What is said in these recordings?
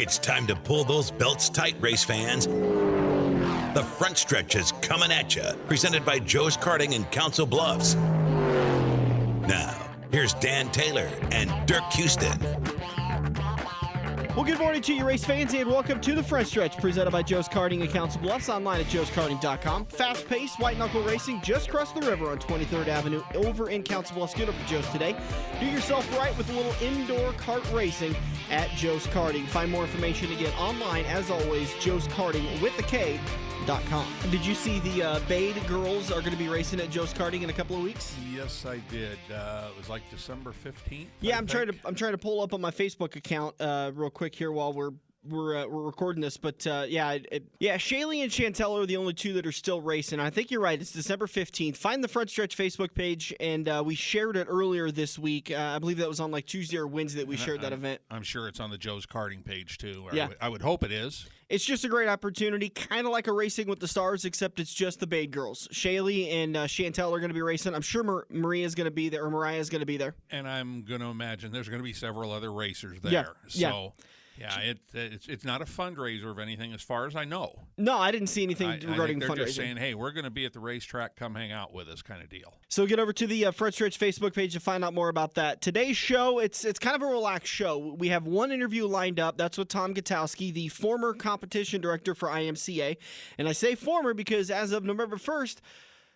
It's time to pull those belts tight, race fans. The front stretch is coming at you, presented by Joe's Karting in Council Bluffs. Now, here's Dan Taylor and Dirk Houston. Well, good morning to you, race fans, and welcome to the front stretch presented by Joe's Karting in Council Bluffs, online at joeskarting.com. Fast-paced, white-knuckle racing just across the river on 23rd Avenue over in Council Bluffs. Good up for Joe's today. Do yourself right with a little indoor kart racing at Joe's Karting. Find more information again online, as always, joeskarting with a K.com. Did you see the Bade girls are going to be racing at Joe's Karting in a couple of weeks? Yes, I did. It was like December 15th. Yeah, I'm trying to pull up on my Facebook account real quick here while we're recording this, but Shaylee and Chantel are the only two that are still racing. I think you're right. It's December 15th. Find the Front Stretch Facebook page, and we shared it earlier this week. I believe that was on like Tuesday or Wednesday that we shared that event. I'm sure it's on the Joe's Karting page too. Yeah. I would hope it is. It's just a great opportunity, kind of like a Racing with the Stars, except it's just the Bade girls. Shaylee and Chantel are going to be racing. I'm sure Mariah's going to be there, or Mariah's going to be there. And I'm going to imagine there's going to be several other racers there. Yeah. So. Yeah, it's not a fundraiser of anything as far as I know. No, I didn't see anything regarding they're fundraising. They're just saying, hey, we're going to be at the racetrack. Come hang out with us kind of deal. So get over to the Front Stretch Facebook page to find out more about that. Today's show, it's kind of a relaxed show. We have one interview lined up. That's with Tom Gutowski, the former competition director for IMCA. And I say former because as of November 1st,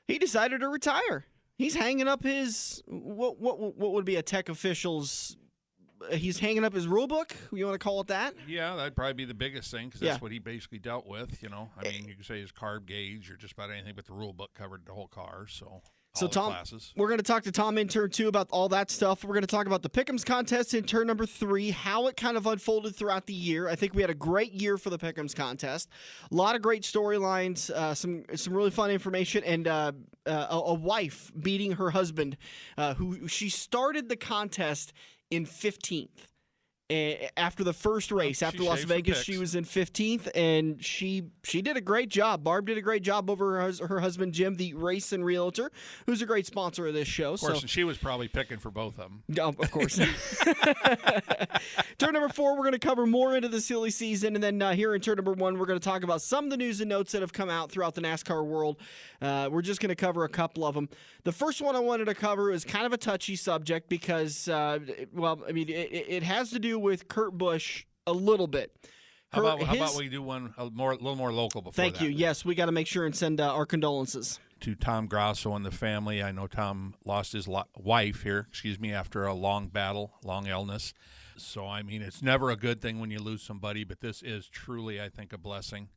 he decided to retire. He's hanging up his, what would be a tech official's, he's hanging up his rule book. You want to call it that? Yeah, that'd probably be the biggest thing because that's what he basically dealt with. You know, I mean, you could say his carb gauge or just about anything, but the rule book covered the whole car. So Tom, classes. We're going to talk to Tom in turn 2 about all that stuff. We're going to talk about the Pick'ems contest in turn number 3, how it kind of unfolded throughout the year. I think we had a great year for the Pick'ems contest. A lot of great storylines, some really fun information, and a wife beating her husband, who she started the contest in 15th. After the first race, after Las Vegas, she was in 15th, and she did a great job. Barb did a great job over her husband, Jim, the race and realtor, who's a great sponsor of this show. Of course, and she was probably picking for both of them. Of course. Turn number 4, we're going to cover more into the silly season, and then here in turn number 1, we're going to talk about some of the news and notes that have come out throughout the NASCAR world. We're just going to cover a couple of them. The first one I wanted to cover is kind of a touchy subject because, it has to do with Kurt Busch a little bit. How about we do one a little more local before Thank you. Yes, we got to make sure and send our condolences to Tom Grasso and the family. I know Tom lost his wife after a long battle, long illness. So, I mean, it's never a good thing when you lose somebody, but this is truly, I think, a blessing.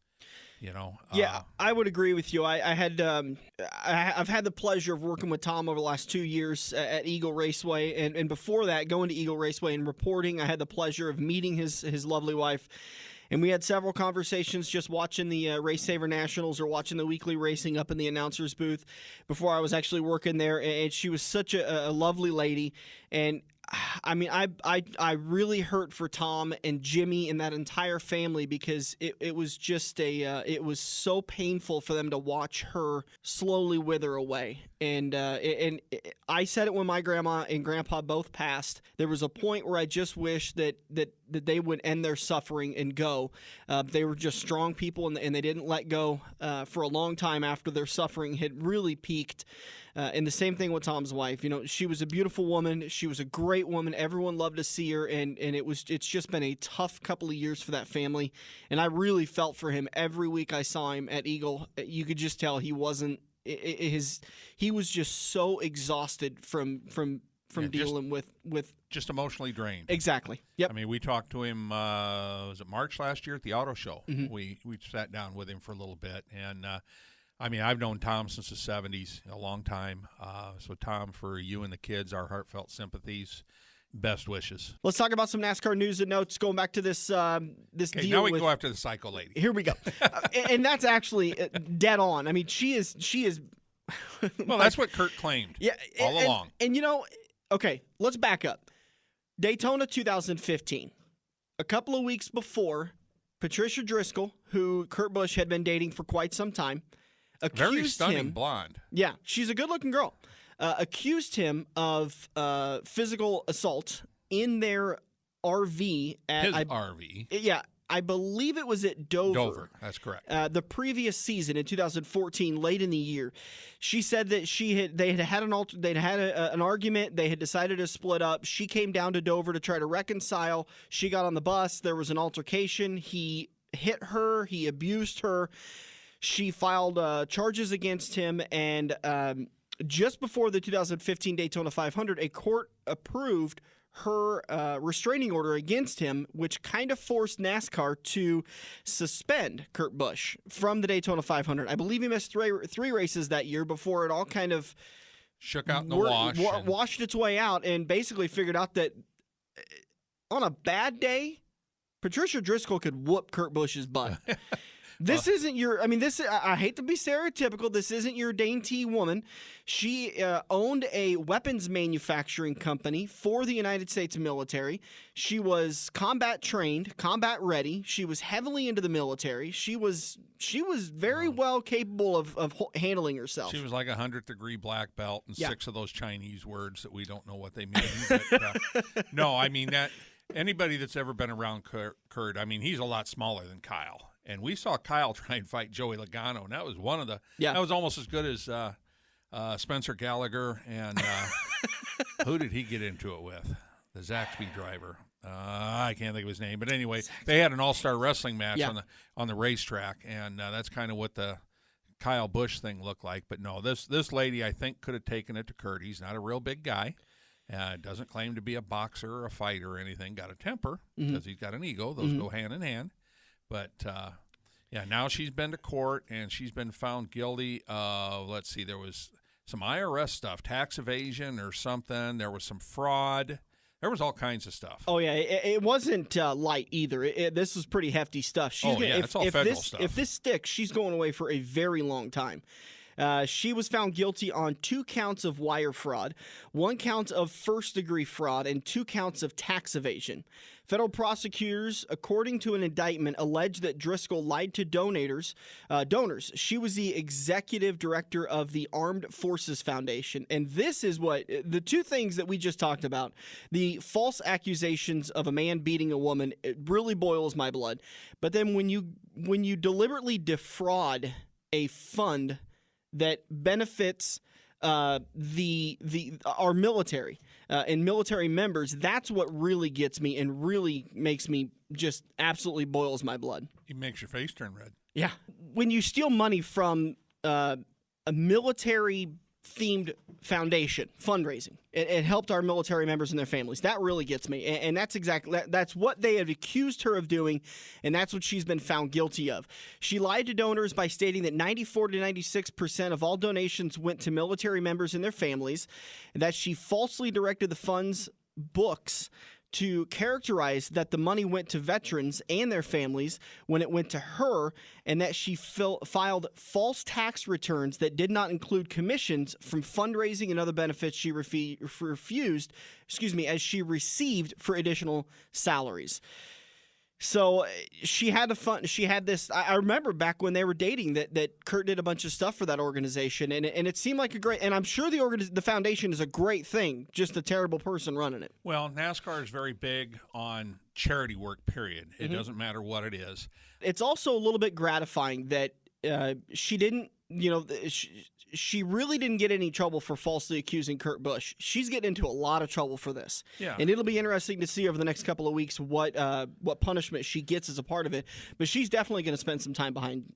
You know, yeah, I would agree with you. I've had the pleasure of working with Tom over the last 2 years at Eagle Raceway, and before that, going to Eagle Raceway and reporting. I had the pleasure of meeting his lovely wife, and we had several conversations just watching the Race Saver Nationals or watching the weekly racing up in the announcer's booth before I was actually working there. And she was such a lovely lady, and I mean, I really hurt for Tom and Jimmy and that entire family because it was just it was so painful for them to watch her slowly wither away. And I said it when my grandma and grandpa both passed. There was a point where I just wished that they would end their suffering and go. They were just strong people, and they didn't let go for a long time after their suffering had really peaked. And the same thing with Tom's wife. You know, she was a beautiful woman. She was a great woman. Everyone loved to see her, and it's just been a tough couple of years for that family. And I really felt for him every week I saw him at Eagle. You could just tell he wasn't he was just so exhausted from dealing with just emotionally drained. Exactly. Yep. I mean, we talked to him. Was it March last year at the auto show? Mm-hmm. We sat down with him for a little bit, and I mean, I've known Tom since the 70s, a long time. So, Tom, for you and the kids, our heartfelt sympathies. Best wishes. Let's talk about some NASCAR news and notes. Going back to this deal. Now we can go after the psycho lady. Here we go, and that's actually dead on. I mean, she is. Well, that's what Kurt claimed. Yeah, all along. And you know, okay, let's back up. Daytona 2015. A couple of weeks before, Patricia Driscoll, who Kurt Busch had been dating for quite some time, accused very stunning him, blonde. Yeah, she's a good-looking girl. Accused him of physical assault in their RV. His RV. Yeah, I believe it was at Dover. Dover, that's correct. The previous season in 2014, late in the year, she said that they had an argument. They had decided to split up. She came down to Dover to try to reconcile. She got on the bus. There was an altercation. He hit her. He abused her. She filed charges against him, and just before the 2015 Daytona 500, a court approved her restraining order against him, which kind of forced NASCAR to suspend Kurt Busch from the Daytona 500. I believe he missed three races that year before it all kind of shook out in the wash. Washed its way out, and basically figured out that on a bad day, Patricia Driscoll could whoop Kurt Busch's butt. This isn't your, I hate to be stereotypical, this isn't your dainty woman. She owned a weapons manufacturing company for the United States military. She was combat trained, combat ready. She was heavily into the military. She was very well capable of handling herself. She was like a 100th-degree black belt and 6 of those Chinese words that we don't know what they mean. But, no, I mean, that anybody that's ever been around Kurt, I mean, he's a lot smaller than Kyle. And we saw Kyle try and fight Joey Logano, and that was one of the that was almost as good as Spencer Gallagher. And who did he get into it with? The Zaxby driver. I can't think of his name. But anyway, they had an all-star wrestling match on the racetrack, and that's kind of what the Kyle Busch thing looked like. But no, this lady, I think, could have taken it to Kurt. He's not a real big guy. Doesn't claim to be a boxer or a fighter or anything. Got a temper because he's got an ego. Those go hand in hand. But, now she's been to court, and she's been found guilty of, let's see, there was some IRS stuff, tax evasion or something. There was some fraud. There was all kinds of stuff. Oh, yeah. It wasn't light either. This was pretty hefty stuff. It's all federal stuff. If this sticks, she's going away for a very long time. She was found guilty on 2 counts of wire fraud, 1 count of first-degree fraud, and 2 counts of tax evasion. Federal prosecutors, according to an indictment, alleged that Driscoll lied to donors. She was the executive director of the Armed Forces Foundation. And this is what the 2 things that we just talked about, the false accusations of a man beating a woman, it really boils my blood. But then when you deliberately defraud a fund that benefits our military and military members, that's what really gets me and really makes me just absolutely boils my blood. It makes your face turn red. Yeah. When you steal money from a military-themed foundation, fundraising, it helped our military members and their families. That really gets me. And that's what they have accused her of doing, and that's what she's been found guilty of. She lied to donors by stating that 94 to 96% of all donations went to military members and their families, and that she falsely directed the fund's books to characterize that the money went to veterans and their families when it went to her, and that she filed false tax returns that did not include commissions from fundraising and other benefits she refused, as she received for additional salaries. So she had this. I remember back when they were dating that Kurt did a bunch of stuff for that organization, and it seemed like a great. And I'm sure the foundation is a great thing. Just a terrible person running it. Well, NASCAR is very big on charity work. Period. It doesn't matter what it is. It's also a little bit gratifying that she didn't. She really didn't get any trouble for falsely accusing Kurt Busch. She's getting into a lot of trouble for this. Yeah. And it'll be interesting to see over the next couple of weeks what punishment she gets as a part of it. But she's definitely going to spend some time behind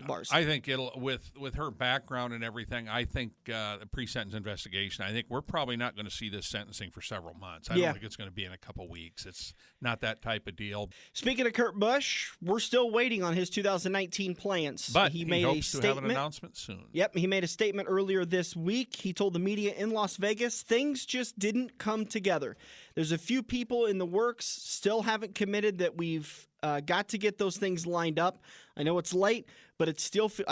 bars. I think it'll with her background and everything, I think the pre-sentence investigation, I think we're probably not going to see this sentencing for several months. I don't think it's going to be in a couple weeks. It's not that type of deal. Speaking of Kurt Busch, we're still waiting on his 2019 plans. But he made hopes to have an announcement soon. Yep, he made a statement earlier this week. He told the media in Las Vegas things just didn't come together. There's a few people in the works, still haven't committed that we've got to get those things lined up. I know it's late, but I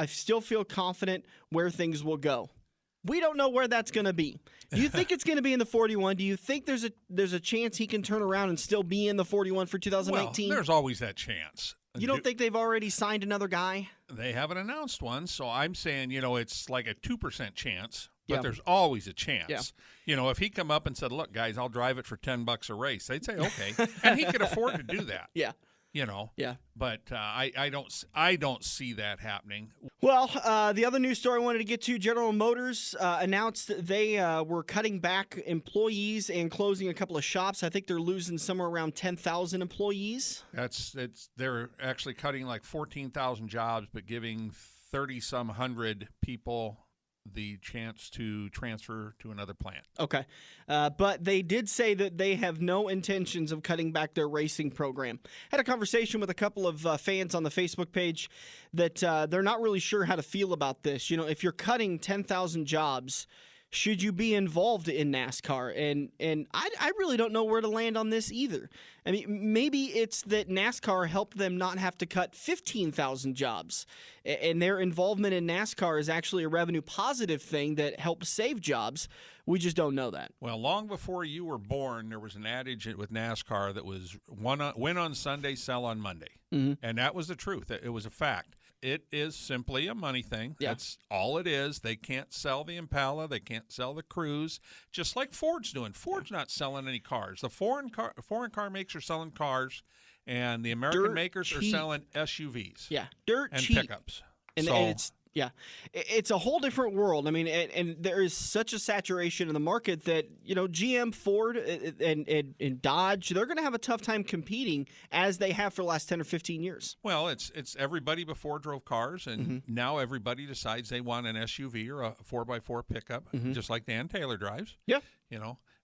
still feel confident where things will go. We don't know where that's going to be. Do you think it's going to be in the 41? Do you think there's a chance he can turn around and still be in the 41 for 2019? Well, there's always that chance. You don't think they've already signed another guy? They haven't announced one, so I'm saying, it's like a 2% chance, but there's always a chance. Yeah. If he come up and said, look, guys, I'll drive it for $10 a race, they'd say, okay. And he could afford to do that. Yeah. Yeah. But I don't see that happening. Well, the other news story I wanted to get to, General Motors announced that they were cutting back employees and closing a couple of shops. I think they're losing somewhere around 10,000 employees. They're actually cutting like 14,000 jobs, but giving 30-some hundred people the chance to transfer to another plant. Okay. But they did say that they have no intentions of cutting back their racing program. Had a conversation with a couple of fans on the Facebook page that they're not really sure how to feel about this. If you're cutting 10,000 jobs, should you be involved in NASCAR? And I really don't know where to land on this either. I mean, maybe it's that NASCAR helped them not have to cut 15,000 jobs, and their involvement in NASCAR is actually a revenue positive thing that helped save jobs. We just don't know that. Well, long before you were born, there was an adage with NASCAR that was win on Sunday, sell on Monday. Mm-hmm. And that was the truth. It was a fact. It is simply a money thing. Yeah. That's all it is. They can't sell the Impala. They can't sell the Cruze, just like Ford's doing. Ford's not selling any cars. The foreign car makers are selling cars, and the American makers are selling SUVs. Yeah, dirt and cheap. pickups. It's a whole different world. I mean, and there is such a saturation in the market that, GM, Ford, and Dodge, they're going to have a tough time competing as they have for the last 10 or 15 years. Well, it's everybody before drove cars, and now everybody decides they want an SUV or a 4x4 pickup, just like Dan Taylor drives. Yeah.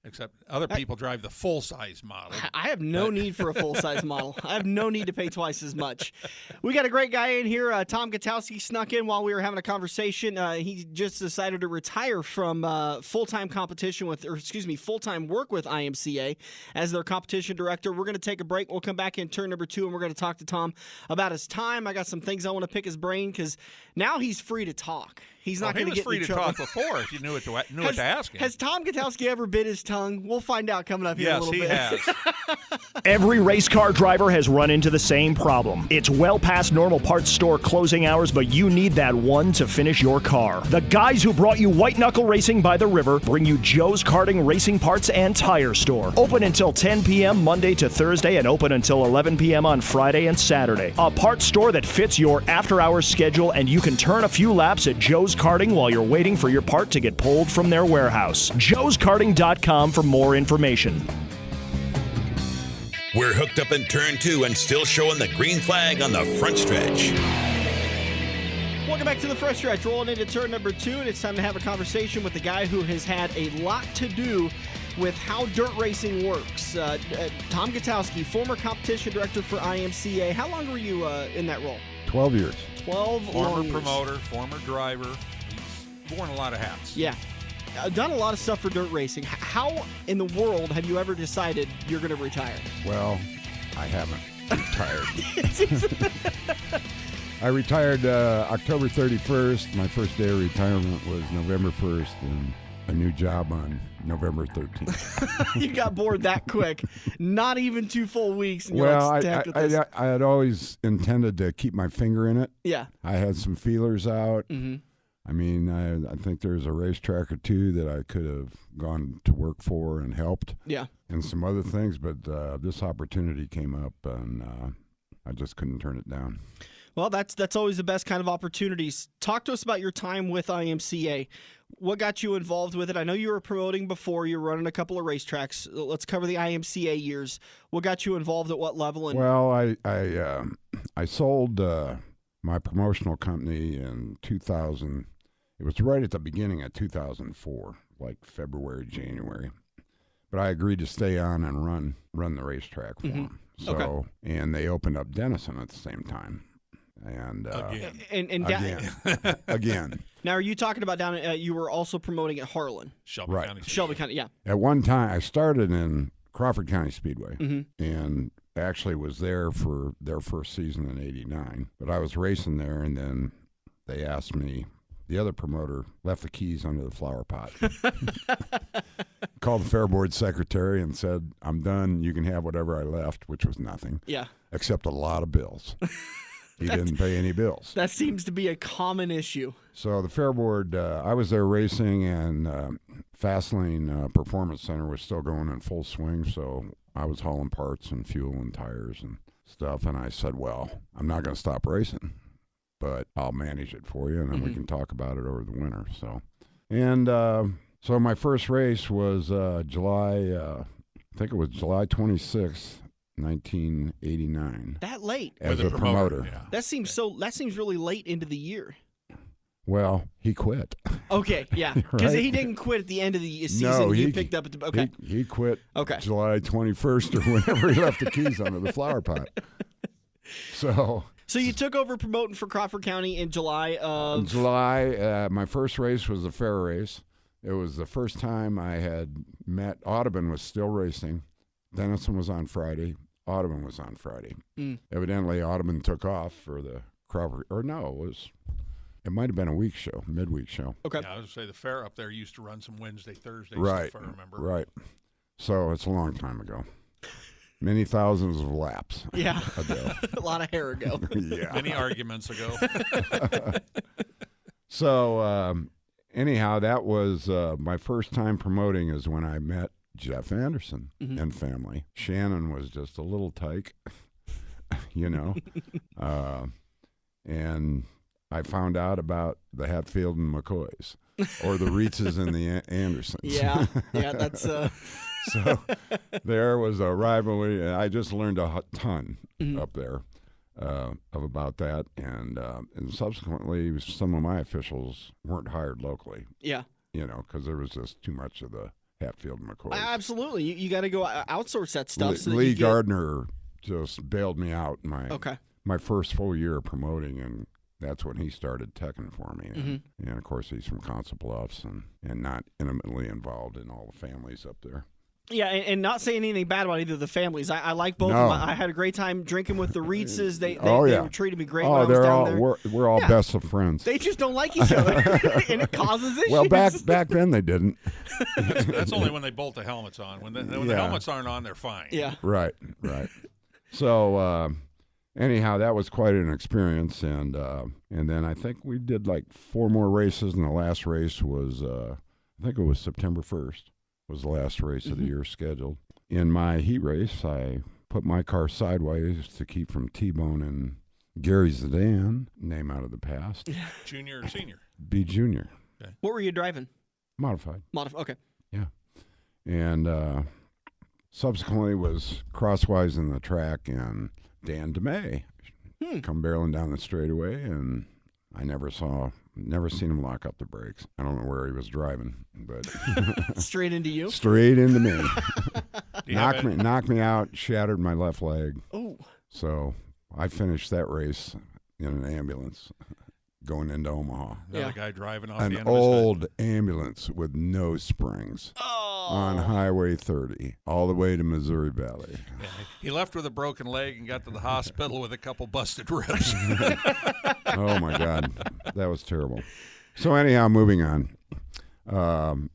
Except other people drive the full-size model. I have no need for a full-size model. I have no need to pay twice as much. We got a great guy in here. Tom Gutowski snuck in while we were having a conversation. He just decided to retire from full-time full-time work with IMCA as their competition director. We're going to take a break. We'll come back in turn number 2, and we're going to talk to Tom about his time. I got some things I want to pick his brain because now he's free to talk. He's not going to get in trouble. He was free to talk before if you knew what to ask him. Has Tom Gutowski ever bit his tongue? We'll find out coming up here in a little bit. Yes, he has. Every race car driver has run into the same problem. It's well past normal parts store closing hours, but you need that one to finish your car. The guys who brought you White Knuckle Racing by the River bring you Joe's Karting Racing Parts and Tire Store. Open until 10 p.m. Monday to Thursday and open until 11 p.m. on Friday and Saturday. A parts store that fits your after-hours schedule, and you can turn a few laps at Joe's Karting while you're waiting for your part to get pulled from their warehouse. joeskarting.com for more information. We're hooked up in turn 2 and still showing the green flag on the front stretch. Welcome back to the front stretch. Rolling into turn number 2, and it's time to have a conversation with the guy who has had a lot to do with how dirt racing works. Tom Gutowski, former competition director for IMCA. How long were you in that role? 12 years. 12 former long years. Promoter, former driver. He's worn a lot of hats. Yeah. Done a lot of stuff for dirt racing. How in the world have you ever decided you're going to retire? Well, I haven't retired. I retired October 31st. My first day of retirement was November 1st, and a new job on November 13th. You got bored that quick. Not even 2 full weeks. And Well, you're like, "Heck with this." I had always intended to keep my finger in it. Yeah. I had some feelers out. Mm-hmm. I mean, I think there's a racetrack or two that I could have gone to work for and helped. Yeah. And some other things, but this opportunity came up, and I just couldn't turn it down. Well, that's always the best kind of opportunities. Talk to us about your time with IMCA. What got you involved with it? I know you were promoting before. You were running a couple of racetracks. Let's cover the IMCA years. What got you involved at what level? Well, I sold my promotional company in 2000. It was right at the beginning of 2004, like February, January. But I agreed to stay on and run the racetrack for them. So, Okay. And they opened up Denison at the same time. And again. Now, are you talking about down at, you were also promoting at Harlan? Shelby Right. County. Shelby County, yeah. At one time, I started in Crawford County Speedway, Mm-hmm. and actually was there for their first season in '89. But I was racing there, and then they asked me. The other promoter left the keys under the flower pot. Called the fair board secretary and said, "I'm done. You can have whatever I left," which was nothing. Yeah. Except a lot of bills. He didn't pay any bills. That seems to be a common issue. So the fair board, I was there racing, and Fastlane Performance Center was still going in full swing. So I was hauling parts and fuel and tires, and stuff. And I said, well, I'm not going to stop racing, but I'll manage it for you, and then we can talk about it over the winter. So, and so my first race was July, I think it was July 26th, 1989. That late? As a promoter. Yeah. That seems really late into the year. Well, he quit. Okay, yeah, because Right? he didn't quit at the end of the season. No, you picked up at the okay. He quit Okay. July 21st or whenever he left the keys under the flower pot. So you took over promoting for Crawford County in July of... in July, my first race was the fair race. It was the first time I had met. Audubon was still racing. Denison was on Friday. Audubon was on Friday. Evidently, Audubon took off for the Crawford, or no, it might have been a week show, midweek show. Okay. Yeah, I was going to say the fair up there used to run some Wednesday, Thursday Right, stuff, I remember. right. So it's a long time ago. Many thousands of laps Yeah. ago. A lot of hair ago. Yeah. Many arguments ago. So anyhow, that was my first time promoting is when I met Jeff Anderson and family. Shannon was just a little tyke, you know, and I found out about the Hatfield and McCoys, or the Reetzes and the Andersons. Yeah, that's... So there was a rivalry, and I just learned a ton up there about that, and subsequently some of my officials weren't hired locally, Yeah. you know, because there was just too much of the Hatfield and McCoys. Absolutely. You got to go outsource that stuff. So that Lee you get... Gardner just bailed me out Okay. my first full year of promoting, and that's when he started teching for me. And of course, he's from Council Bluffs and not intimately involved in all the families up there. Yeah, and not saying anything bad about either of the families. I like both No. of them. I had a great time drinking with the Reetzes. They yeah. treated me great when I was they're down all there. we're all Yeah. best of friends. They just don't like each other, and it causes issues. Well, back then they didn't. That's only when they bolt the helmets on. When the Yeah. helmets aren't on, they're fine. Yeah. Right. So anyhow, that was quite an experience, and then I think we did like 4 more races, and the last race was I think it was September 1st was the last race of the year scheduled. In my heat race, I put my car sideways to keep from T-boning Gary Zidane, name out of the past. Junior or senior? B Junior. What were you driving? Modified. Okay. Yeah. And subsequently was crosswise in the track, and Dan DeMay come barreling down the straightaway, and I never seen him lock up the brakes. I don't know where he was driving, but Straight into you? straight into me. Knocked Knocked me out, shattered my left leg. Oh. So I finished that race in an ambulance going into Omaha. Another Yeah. guy driving off An the end of his head. old ambulance with no springs on Highway 30 all the way to Missouri Valley. Yeah, he left with a broken leg and got to the hospital with a couple busted ribs. Oh, my God. That was terrible. So anyhow, moving on.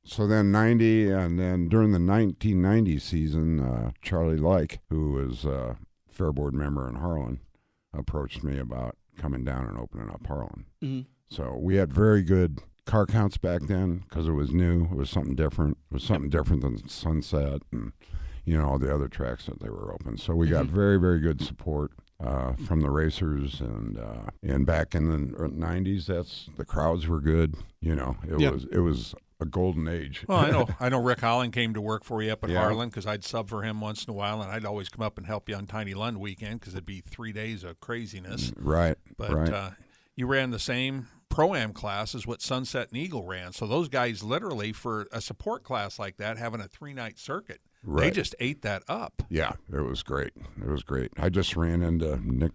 So then 90, and then during the 1990 season, Charlie Like, who was a Fair Board member in Harlan, approached me about coming down and opening up Harlan. So we had very good car counts back then because it was new. It was something different. It was something different than Sunset and, you know, all the other tracks that they were open. So we got very, very good support from the racers, and back in the 90s, the crowds were good. You know, it was a golden age. Well, I know Rick Holland came to work for you up at Yeah. Harlan because I'd sub for him once in a while, and I'd always come up and help you on Tiny Lund weekend because it'd be 3 days of craziness. Right. But right. You ran the same Pro-Am class as what Sunset and Eagle ran. So those guys literally, for a support class like that, having a 3-night circuit, they Right. just ate that up. Yeah, it was great. It was great. I just ran into Nick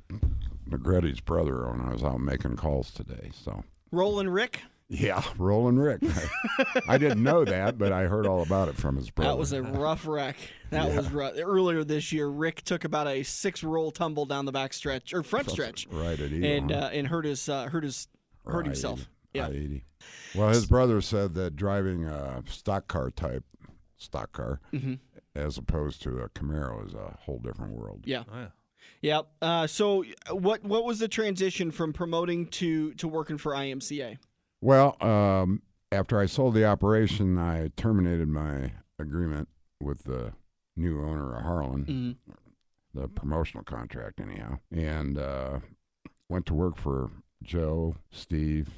Negretti's brother when I was out making calls today. So Rollin' Rick? yeah, Roland Rick. I didn't know that, but I heard all about it from his brother. That was a rough wreck. That was rough. Earlier this year, Rick took about a 6-roll tumble down the back stretch, or front stretch, right at Eagle, and hurt himself. Yeah. I-80. Well, his brother said that driving a stock car, as opposed to a Camaro, is a whole different world. Yeah. Oh, yeah. Yeah. So what was the transition from promoting to working for IMCA? Well, after I sold the operation, I terminated my agreement with the new owner of Harlan. the promotional contract anyhow, and went to work for Joe, Steve,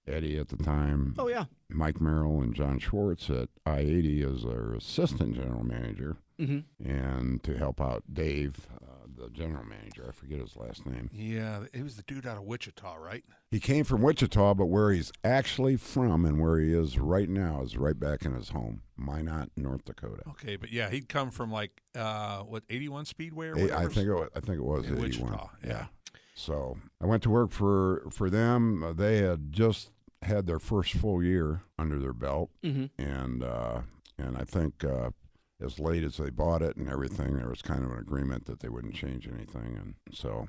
Eddie at the time. Oh, yeah. Mike Merrill and John Schwartz at I-80 as their assistant general manager, and to help out Dave, the general manager. I forget his last name. Yeah, he was the dude out of Wichita, right? He came from Wichita, but where he's actually from and where he is right now is right back in his home, Minot, North Dakota. Okay, but yeah, he'd come from like 81 Speedway or whatever. I think it was in 81. Wichita. Yeah. So I went to work for them. They had just had their first full year under their belt, and I think as late as they bought it and everything, there was kind of an agreement that they wouldn't change anything, and so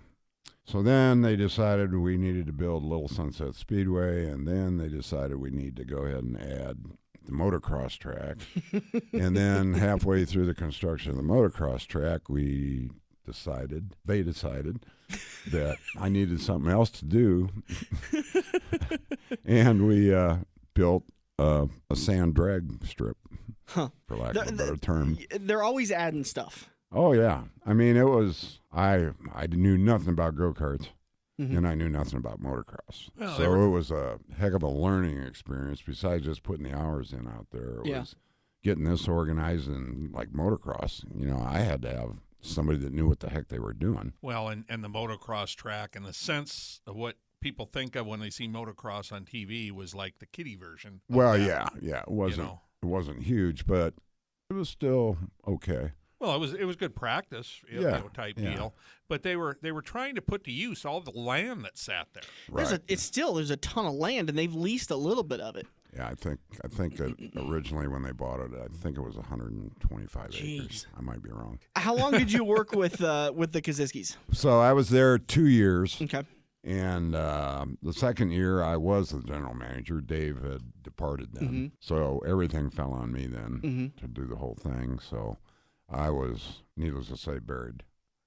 then they decided we needed to build Little Sunset Speedway, and then they decided we need to go ahead and add the motocross track, and then halfway through the construction of the motocross track, they decided that I needed something else to do, and we built a sand drag strip, for lack of a better term. They're always adding stuff. Oh, yeah. I mean, it was, I knew nothing about go-karts, and I knew nothing about motocross. Well, so it was a heck of a learning experience besides just putting the hours in out there. It was getting this organized, and like motocross, I had to have somebody that knew what the heck they were doing. Well, and the motocross track and the sense of what people think of when they see motocross on TV was like the kiddie version. Well, yeah, it wasn't. It wasn't huge, but it was still okay. Well, it was good practice, type deal. But they were trying to put to use all the land that sat there. Right. There's a ton of land, and they've leased a little bit of it. Yeah, I think that originally when they bought it, I think it was 125 acres. I might be wrong. How long did you work with the Koziskis? So I was there 2 years. Okay. And the second year, I was the general manager. Dave had departed then. So everything fell on me then to do the whole thing. So I was, needless to say, buried.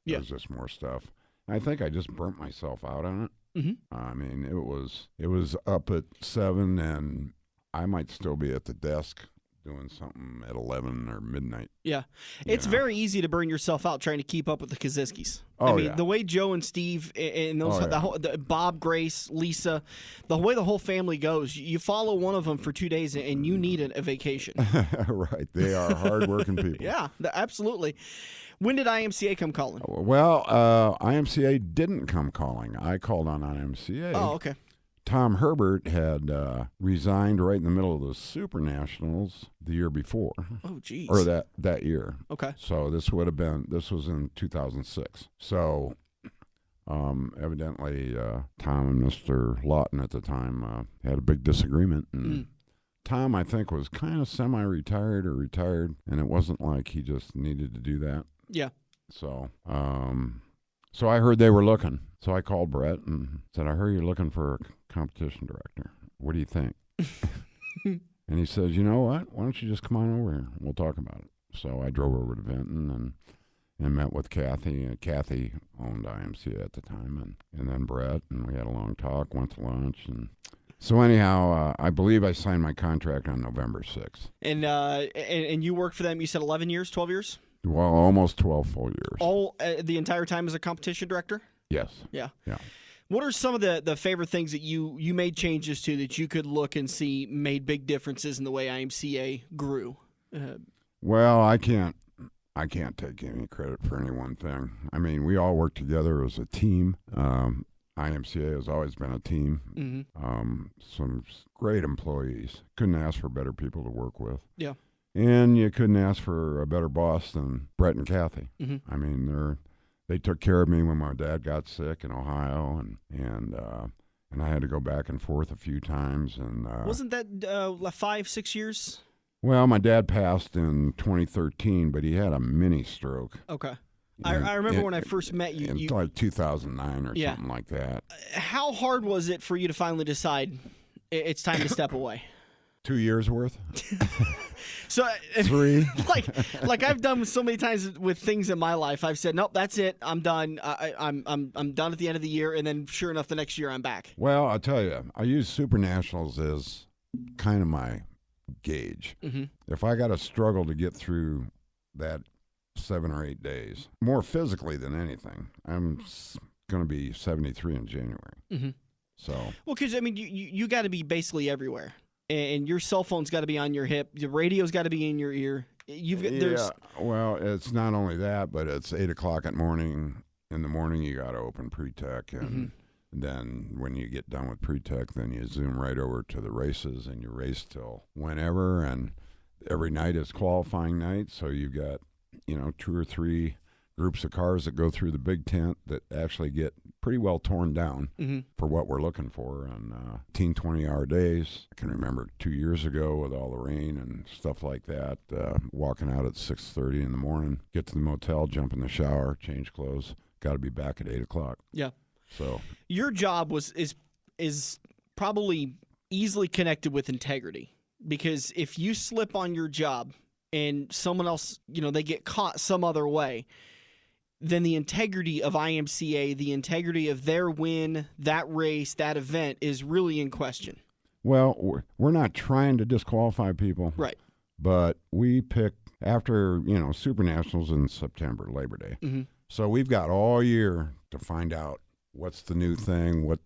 Yeah. There was just more stuff. I think I just burnt myself out on it. I mean, it was up at 7, and I might still be at the desk doing something at 11 or midnight. Yeah. It's very easy to burn yourself out trying to keep up with the Koziskis. Oh, I mean, the way Joe and Steve and those, Bob, Grace, Lisa, the way the whole family goes, you follow one of them for 2 days and you need a vacation. Right. They are hardworking people. Yeah, absolutely. When did IMCA come calling? Well, IMCA didn't come calling. I called on IMCA. Oh, okay. Tom Herbert had resigned right in the middle of the Super Nationals the year before. Oh, geez. Or that year. Okay. So this was in 2006. So evidently Tom and Mr. Lawton at the time had a big disagreement. And Tom, I think, was kind of semi-retired or retired, and it wasn't like he just needed to do that. Yeah. So so I heard they were looking. So I called Brett and said, I heard you're looking for a competition director. What do you think? And he says, you know what? Why don't you just come on over here? We'll talk about it. So I drove over to Vinton and met with Kathy. Kathy owned IMCA at the time, and then Brett, and we had a long talk, went to lunch. And so anyhow, I believe I signed my contract on November 6th. And you worked for them, you said 11 years, 12 years? Well, almost 12 full years. All the entire time as a competition director? Yes. Yeah. Yeah. What are some of the favorite things that you made changes to that you could look and see made big differences in the way IMCA grew? Well, I can't take any credit for any one thing. I mean, we all work together as a team. IMCA has always been a team. Some great employees. Couldn't ask for better people to work with. Yeah. And you couldn't ask for a better boss than Brett and Kathy. I mean, they took care of me when my dad got sick in Ohio, and I had to go back and forth a few times. And wasn't that 5-6 years? Well, my dad passed in 2013, but he had a mini stroke. Okay. I remember when I first met you. In like 2009 or something like that. How hard was it for you to finally decide it's time to step away? 2 years worth? So 3? like I've done so many times with things in my life. I've said, nope, that's it. I'm done. I'm done at the end of the year, and then sure enough, the next year I'm back. Well, I'll tell you, I use Super Nationals as kind of my gauge. If I got to struggle to get through that 7 or 8 days, more physically than anything. I'm going to be 73 in January. Mm-hmm. So, well, because I mean, you got to be basically everywhere, and your cell phone's got to be on your hip. The radio's got to be in your ear. There's well, it's not only that, but it's 8 o'clock in the morning. You got to open pre-tech, and then when you get done with pre-tech, then you zoom right over to the races, and you race till whenever. And every night is qualifying night, so you got 2 or 3 groups of cars that go through the big tent that actually get pretty well torn down for what we're looking for on 18, 20-hour days. I can remember 2 years ago with all the rain and stuff like that, walking out at 6:30 in the morning, get to the motel, jump in the shower, change clothes, got to be back at 8 o'clock. Yeah. So your job is probably easily connected with integrity, because if you slip on your job and someone else, they get caught some other way, then the integrity of IMCA, the integrity of their win, that race, that event is really in question. Well, we're not trying to disqualify people. Right. But we pick after, Super Nationals in September, Labor Day. Mm-hmm. So we've got all year to find out what's the new thing, what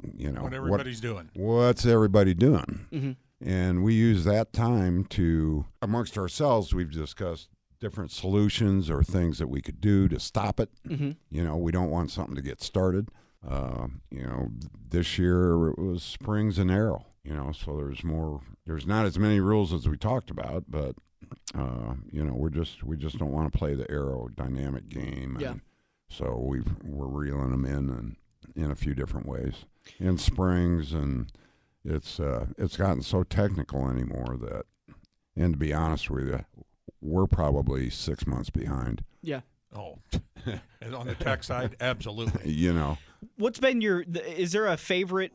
everybody's doing. What's everybody doing? Mm-hmm. And we use that time to, amongst ourselves, we've discussed different solutions or things that we could do to stop it. Mm-hmm. We don't want something to get started. This year it was springs and arrow, so there's not as many rules as we talked about, but, we just don't want to play the aerodynamic game. Yeah. And so we're reeling them in a few different ways in springs, and it's gotten so technical anymore that, and to be honest with you, we're probably 6 months behind. Yeah. Oh, and on the tech side, absolutely. What's been is there a favorite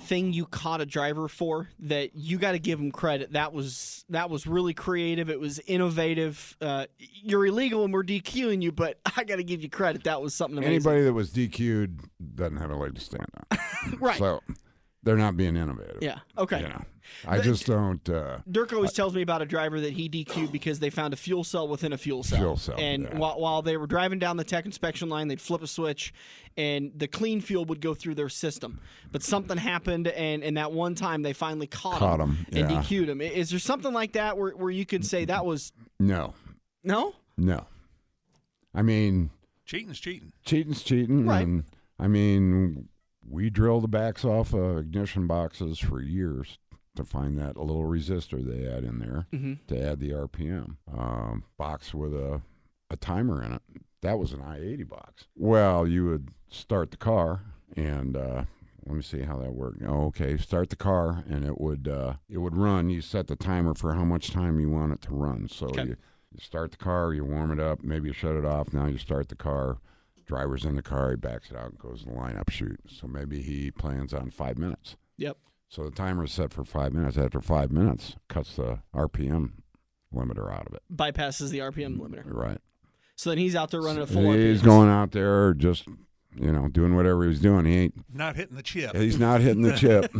thing you caught a driver for that you got to give them credit? That was really creative. It was innovative. You're illegal and we're DQing you, but I got to give you credit. That was something amazing. Anybody that was DQ'd doesn't have a leg to stand on. Right. So they're not being innovative. Yeah. Okay. I just don't. Dirk always tells me about a driver that he DQ'd because they found a fuel cell within a fuel cell. And while they were driving down the tech inspection line, they'd flip a switch, and the clean fuel would go through their system. But something happened, and that one time they finally caught him and DQ'd him. Is there something like that where you could say that was no? I mean, cheating's cheating. Cheating's cheating, right? And I mean, we drilled the backs off ignition boxes for years to find that a little resistor they had in there to add the RPM. Box with a timer in it. That was an I-80 box. Well, you would start the car, and let me see how that worked. Oh, okay, start the car, and it would run. You set the timer for how much time you want it to run. So you start the car, you warm it up, maybe you shut it off. Now you start the car. Driver's in the car, he backs it out and goes to the lineup chute. So maybe he plans on 5 minutes. Yep. So the timer is set for 5 minutes. After 5 minutes, cuts the RPM limiter out of it. Bypasses the RPM limiter. Right. So then he's out there running a full RPM. He's going out there just, doing whatever he's doing. He ain't not hitting the chip. He's not hitting the chip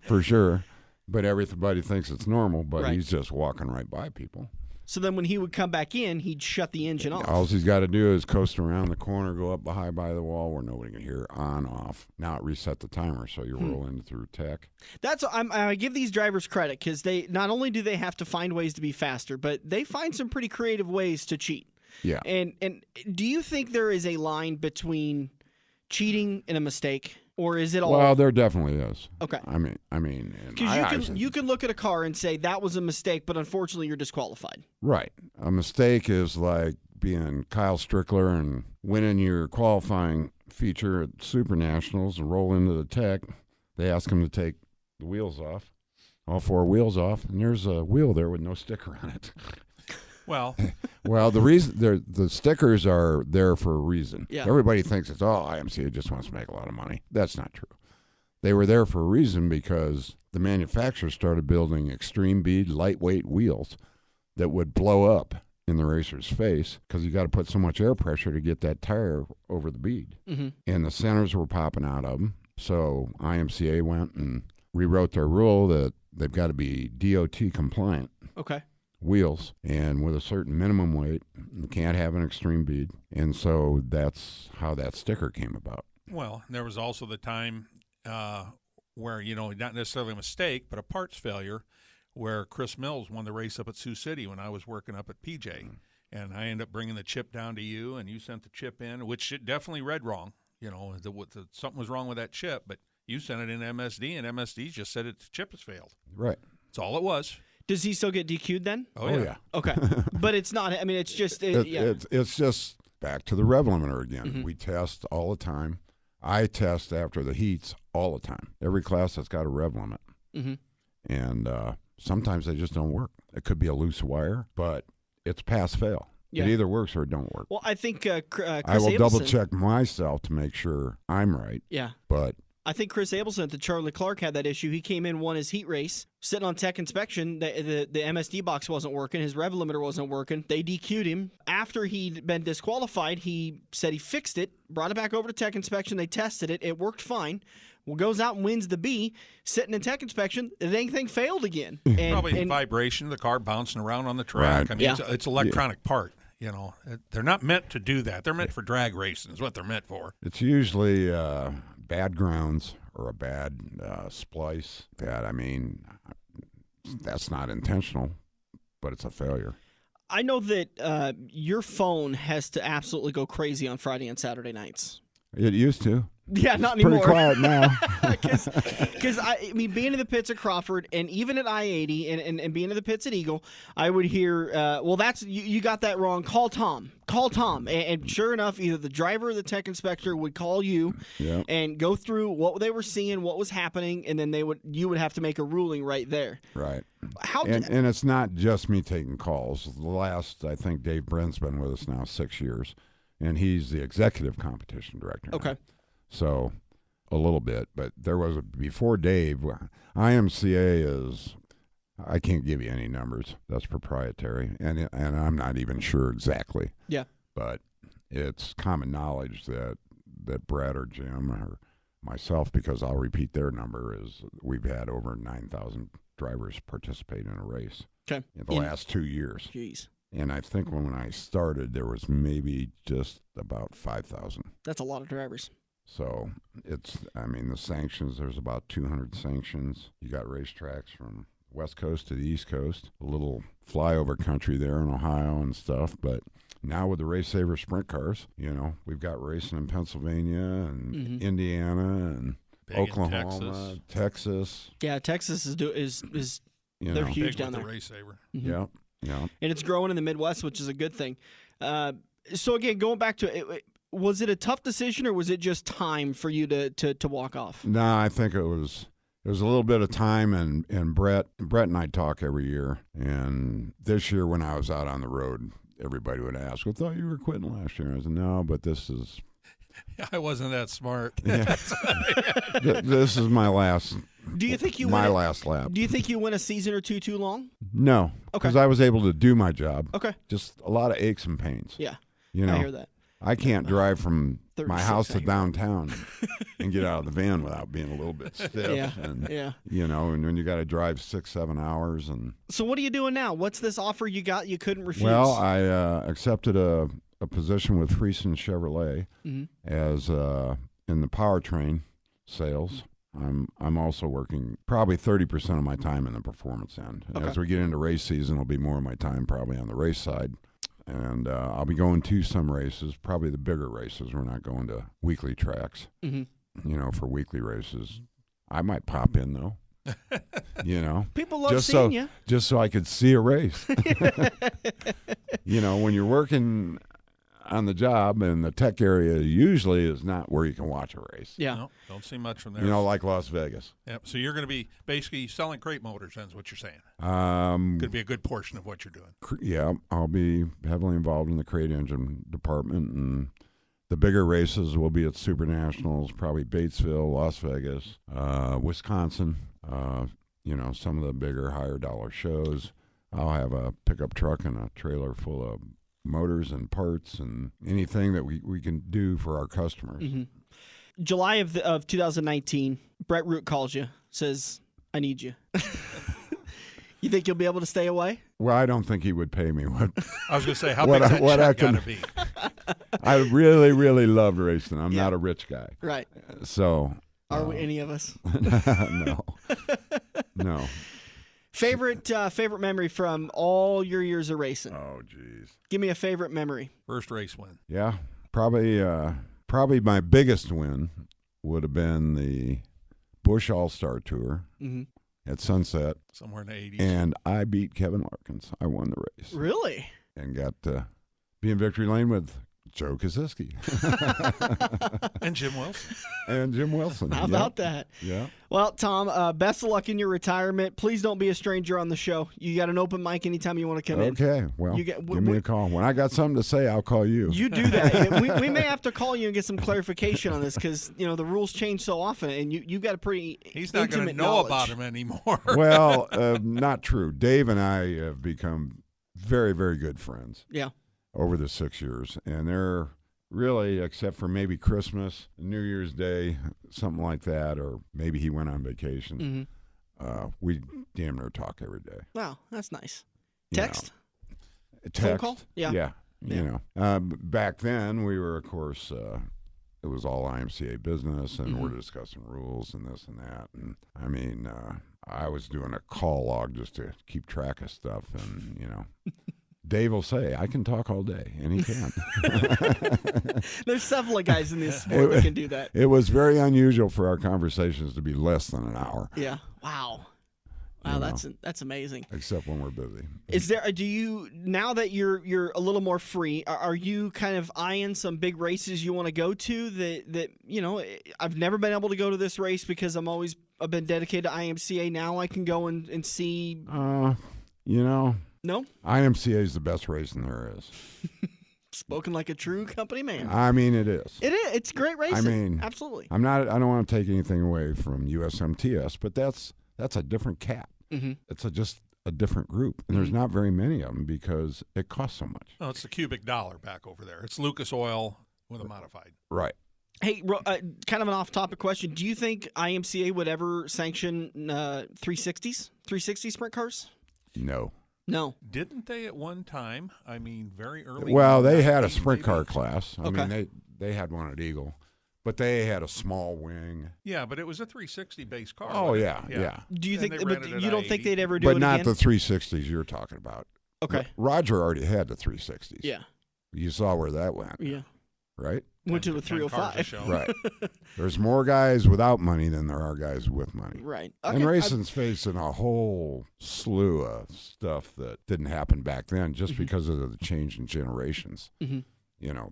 for sure. But everybody thinks it's normal, but he's just walking right by people. So then when he would come back in, he'd shut the engine off. All he's got to do is coast around the corner, go up high by the wall where nobody can hear, on, off. Now it reset the timer, so you roll in through tech. I give these drivers credit because they not only do they have to find ways to be faster, but they find some pretty creative ways to cheat. Yeah. And do you think there is a line between cheating and a mistake? Or is it all? Well, there definitely is. Okay. I mean, because you can look at a car and say that was a mistake, but unfortunately you're disqualified. Right. A mistake is like being Kyle Strickler and winning your qualifying feature at Super Nationals and roll into the tech. They ask him to take the wheels off, all 4 wheels off, and there's a wheel there with no sticker on it. Well, the reason the stickers are there for a reason. Yeah. Everybody thinks it's IMCA just wants to make a lot of money. That's not true. They were there for a reason because the manufacturers started building extreme bead, lightweight wheels that would blow up in the racer's face because you got to put so much air pressure to get that tire over the bead. Mm-hmm. And the centers were popping out of them. So IMCA went and rewrote their rule that they've got to be DOT compliant. Okay. wheels and with a certain minimum weight. You can't have an extreme bead. And so that's how that sticker came about. Well, there was also the time where, not necessarily a mistake, but a parts failure, where Chris Mills won the race up at Sioux City when I was working up at PJ. And I ended up bringing the chip down to you, and you sent the chip in, which it definitely read wrong. Something was wrong with that chip, but you sent it in MSD, and MSD just said the chip has failed. Right. That's all it was. Does he still get DQ'd then? Oh yeah. Okay. But it's not, I mean, it's just, It's just back to the rev limiter again. Mm-hmm. We test all the time. I test after the heats all the time. Every class that's got a rev limit. Mm-hmm. And sometimes they just don't work. It could be a loose wire, but it's pass-fail. Yeah. It either works or it don't work. Well, I think Chris I will Abelson, double-check myself to make sure I'm right. Yeah. But I think Chris Abelson at the Charlie Clark had that issue. He came in, won his heat race, sitting on tech inspection. The MSD box wasn't working. His rev limiter wasn't working. They DQ'd him. After he'd been disqualified, he said he fixed it, brought it back over to tech inspection. They tested it. It worked fine. Well, goes out and wins the B, sitting in tech inspection. The dang thing failed again. Probably vibration, the car bouncing around on the track. Right. I mean, it's an electronic part. They're not meant to do that. They're meant for drag racing is what they're meant for. it's usually bad grounds or a bad splice. That's not intentional, but it's a failure. I know that your phone has to absolutely go crazy on Friday and Saturday nights. It used to. Yeah, not Pretty anymore. quiet now. Because I mean, being in the pits at Crawford and even at I-80 and being in the pits at Eagle, I would hear, well, that's you got that wrong. Call Tom. And sure enough, either the driver or the tech inspector would call you and go through what they were seeing, what was happening, and then you would have to make a ruling right there. Right. How and it's not just me taking calls. The last, I think Dave Brent's been with us now 6 years, and he's the executive competition director now. Okay. So a little bit, but there was before Dave, IMCA is, I can't give you any numbers. That's proprietary, and I'm not even sure exactly. Yeah. But it's common knowledge that Brad or Jim or myself, because I'll repeat their number, is we've had over 9,000 drivers participate in a race in the last 2 years. Jeez. And I think when I started, there was maybe just about 5,000. That's a lot of drivers. So the sanctions, there's about 200 sanctions. You got racetracks from West Coast to the East Coast, a little flyover country there in Ohio and stuff. But now with the Race Saver sprint cars, we've got racing in Pennsylvania and Indiana and Big Oklahoma, in Texas. Yeah, Texas is they're huge Big down with there. the Race Saver. Yeah. And it's growing in the Midwest, which is a good thing. So again, going back to it, was it a tough decision, or was it just time for you to walk off? No, I think it was a little bit of time, and Brett and I talk every year. And this year when I was out on the road, everybody would ask, I thought you were quitting last year. I said, no, but this is... I wasn't that smart. Yeah. This is my last... Do you think last lap? Do you think you went a season or two too long? No, Okay. because I was able to do my job. Okay. Just a lot of aches and pains. Yeah. I hear that. I can't drive from my 36 house to now, you're downtown and get out of the van without being a little bit stiff. Yeah. And, Yeah. and when you got to drive 6-7 hours. And So what are you doing now? What's this offer you got you couldn't refuse? well, I accepted a position with Friesen Chevrolet as in the powertrain sales. I'm also working probably 30% of my time in the performance end. And as we get into race season, it'll be more of my time probably on the race side. And I'll be going to some races, probably the bigger races. We're not going to weekly tracks. For weekly races. I might pop in, though. People love seeing you. Just so I could see a race. When you're working on the job, and the tech area usually is not where you can watch a race. Yeah. No, don't see much from there. Like Las Vegas. Yep. So you're going to be basically selling crate motors, that's what you're saying. Could be a good portion of what you're doing. Yeah, I'll be heavily involved in the crate engine department, and the bigger races will be at Super Nationals, probably Batesville, Las Vegas, Wisconsin, some of the bigger, higher dollar shows. I'll have a pickup truck and a trailer full of motors and parts and anything that we can do for our customers. July of 2019, Brett Root calls you, says, I need you. You think you'll be able to stay away? Well, I don't think he would pay me what. I was going to say, how What big I- that what I check got can- to be? I really, really loved racing. I'm Yeah. not a rich guy, Right. so Are we any of us? no. Favorite memory from all your years of racing? Oh, geez. Give me a favorite memory. First race win. Yeah, probably my biggest win would have been the Busch All-Star Tour Mm-hmm. at Sunset, Somewhere in the 80s. and I beat Kevin Larkins. I won the race Really? and got to be in victory lane with Joe Koziski And Jim Wilson. and Jim Wilson. How about that? Yeah. Well, Tom, best of luck in your retirement. Please don't be a stranger on the show. You got an open mic anytime you want to come in. Okay. Well, You get- give me a call. When I got something to say, I'll call you. You do that. we may have to call you and get some clarification on this because the rules change so often, and you've got a pretty He's not going to intimate know knowledge. about him anymore. Well, not true. Dave and I have become very, very good friends Yeah. over the 6 years, and they're really, except for maybe Christmas, New Year's Day, something like that, or maybe he went on vacation. Mm-hmm. We damn near talk every day. Wow, that's nice. You Text? Text. Phone call? Yeah. Yeah. Back then we were, of course, it was all IMCA business, and we're discussing rules and this and that. And I mean, I was doing a call log just to keep track of stuff, and Dave will say, I can talk all day, and he can. There's several guys in this sport that can do that. It was very unusual for our conversations to be less than an hour, Yeah. Wow. Wow, that's amazing. except when we're busy. Is there? Do you now that you're a little more free? Are you kind of eyeing some big races you want to go to? That I've never been able to go to this race because I've been dedicated to IMCA. Now I can go and see. No, IMCA is the best racing there is. spoken like a true company man. I mean, it is. It is. It's great racing. I mean, absolutely. I don't want to take anything away from USMTS, but that's a different cat. Mm-hmm. It's just a different group, and there's not very many of them because it costs so much. Oh, it's the cubic dollar back over there. It's Lucas Oil with a modified. Right. Hey, kind of an off-topic question. Do you think IMCA would ever sanction 360 sprint cars? No. No. Didn't they at one time? I mean, very early. Well, on, they had a 19 sprint car maybe. class. I Okay. mean, they had one at Eagle, but they had a small wing. Yeah, but it was a 360 base car. Oh, wasn't it? yeah. Do you And think? they But rented it you don't at think 80. they'd ever do But it not again? the 360s you're talking about. Okay. Roger already had the 360s. Yeah. You saw where that went, Yeah. right? Went to the 10 cars a 305. show. Right. There's more guys without money than there are guys with money. Right. And Okay. racing's facing a whole slew of stuff that didn't happen back then just because of the change in generations. Mhm.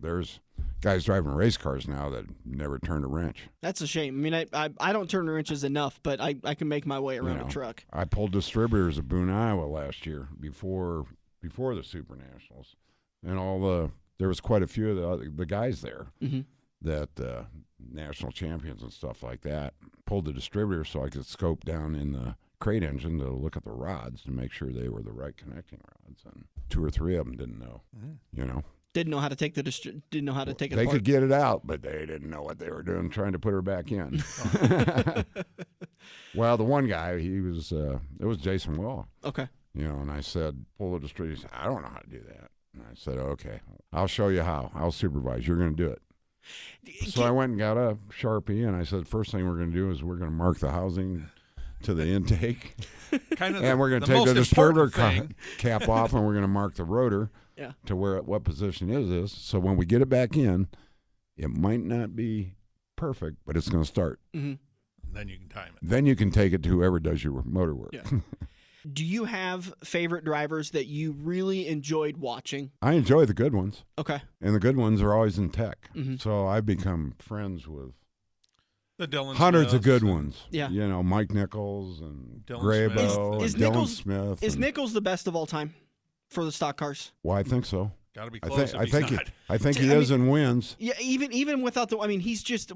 There's guys driving race cars now that never turned a wrench. That's a shame. I mean, I don't turn the wrenches enough, but I can make my way around know. a truck. I pulled distributors at Boone, Iowa last year before the Super Nationals, and there was quite a few of the guys there Mhm. that national champions and stuff like that. Pulled the distributor so I could scope down in the crate engine to look at the rods to make sure they were the right connecting rods, and 2 or 3 of them didn't know. Didn't know how to take didn't know how to take it They apart. could get it out, but they didn't know what they were doing trying to put her back in. Well, the one guy, it was Jason Will. Okay. And I said, pull the distributor. He said, I don't know how to do that. And I said, okay, I'll show you how. I'll supervise. You're going to do it. So I went and got a Sharpie, and I said, first thing we're going to do is we're going to mark the housing to the intake. Kind of And we're going to take most the distributor important thing. cap off, and we're going to mark the rotor Yeah. to what position is this. So when we get it back in, it might not be perfect, but it's going to start. Mm-hmm. Then you can time it. Then you can take it to whoever does your motor work. Yeah. Do you have favorite drivers that you really enjoyed watching? I enjoy the good ones, Okay. and the good ones are always in tech. Mhm. So I've become friends with The Dylan hundreds of Smiths good and ones. Yeah. Mike Nichols and Dylan Graybo Smith. Is and Dylan Nichols- Smith. Is and- Nichols the best of all time for the stock cars? Well, I think so. Got to be I close. think if he's not. I think he is in wins. Yeah, even without he's just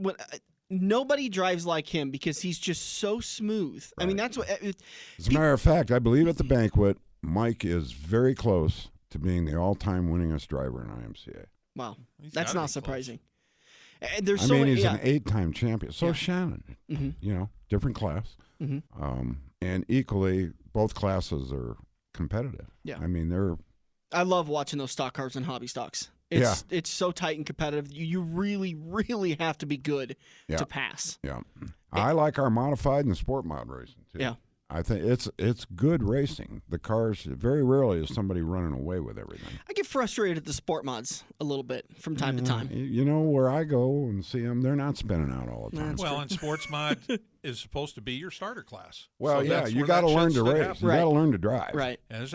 nobody drives like him because he's just so smooth. I mean, that's what. As a matter of fact, I believe at the banquet, Mike is very close to being the all-time winningest driver in IMCA. Wow, He's that's gotta not be close. surprising. There's I so mean, many. he's Yeah. an 8-time champion. So Yeah. is Shannon. Mhm. Different class. Mhm. And equally, both classes are competitive. Yeah. I mean, I love watching those stock cars and hobby stocks. It's so tight and competitive. You really, really have to be good to pass. Yeah. I like our modified and sport mod racing, too. Yeah. I think it's good racing. The cars, very rarely is somebody running away with everything. I get frustrated at the sport mods a little bit from time to time. You know, where I go and see them, they're not spinning out all the time. Well, and sports mod is supposed to be your starter class. Well, so yeah, you got to learn to race. You got to learn to drive. Right. And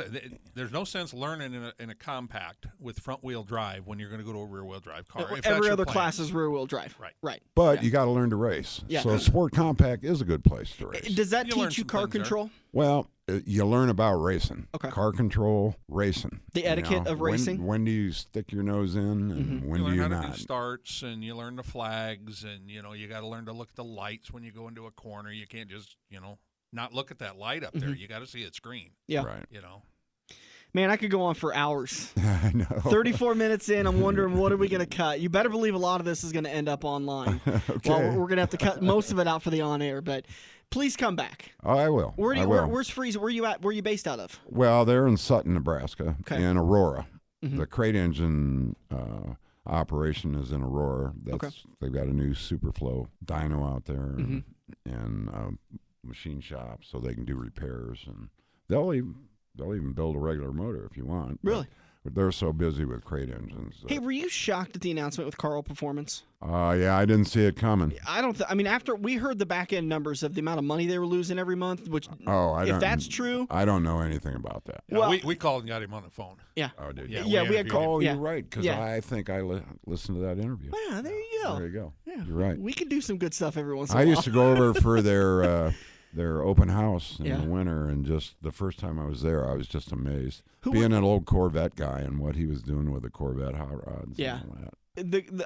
there's no sense learning in a compact with front wheel drive when you're going to go to a rear wheel drive car. Every other class is rear wheel drive. Right. But you got to learn to race. Yeah. So sport compact is a good place to race. Does that teach you car control? Well, you learn about racing. Okay. Car control, racing. The etiquette of racing. When do you stick your nose in, and when do you learn how not? to do starts, and you learn the flags, and you got to learn to look at the lights when you go into a corner. You can't just not look at that light up there. You got to see it's green. Yeah. Right. Man, I could go on for hours. I know. 34 minutes in, I'm wondering what are we going to cut. You better believe a lot of this is going to end up online. Okay. Well, we're going to have to cut most of it out for the on-air, but please come back. Oh, I will. Where's Freeze? Where you at? Where are you based out of? Well, they're in Sutton, Nebraska, in Aurora. Mm-hmm. The crate engine operation is in Aurora. They've got a new Superflow dyno out there and machine shop, so they can do repairs, and they'll even build a regular motor if you want. Really? But they're so busy with crate engines. Hey, were you shocked at the announcement with Carl Performance? Yeah, I didn't see it coming. I mean, after we heard the back end numbers of the amount of money they were losing every month, which if that's true, I don't know anything about that. Well, we called and got him on the phone. Yeah. Oh, did you? Yeah, we had called. Oh, you're right, because I think I listened to that interview. Yeah, there you go. There you go. Yeah, you're right. We can do some good stuff every once in a while. I used to go over for their open house in the winter, and just the first time I was there, I was just amazed. Being an old Corvette guy and what he was doing with the Corvette hot rods. Yeah. And all that.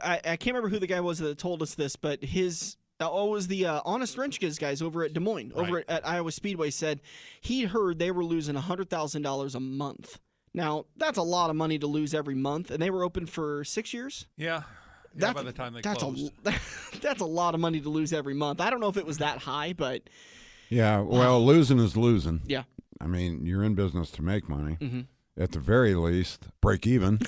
I can't remember who the guy was that told us this, but it was the Honest Wrench guys over at Des Moines, over at Iowa Speedway, said he heard they were losing $100,000 a month. Now, that's a lot of money to lose every month, and they were open for 6 years? Yeah. By the time they closed. That's a lot of money to lose every month. I don't know if it was that high, but... Yeah, well, losing is losing. Yeah. I mean, you're in business to make money. Mm-hmm. At the very least, break even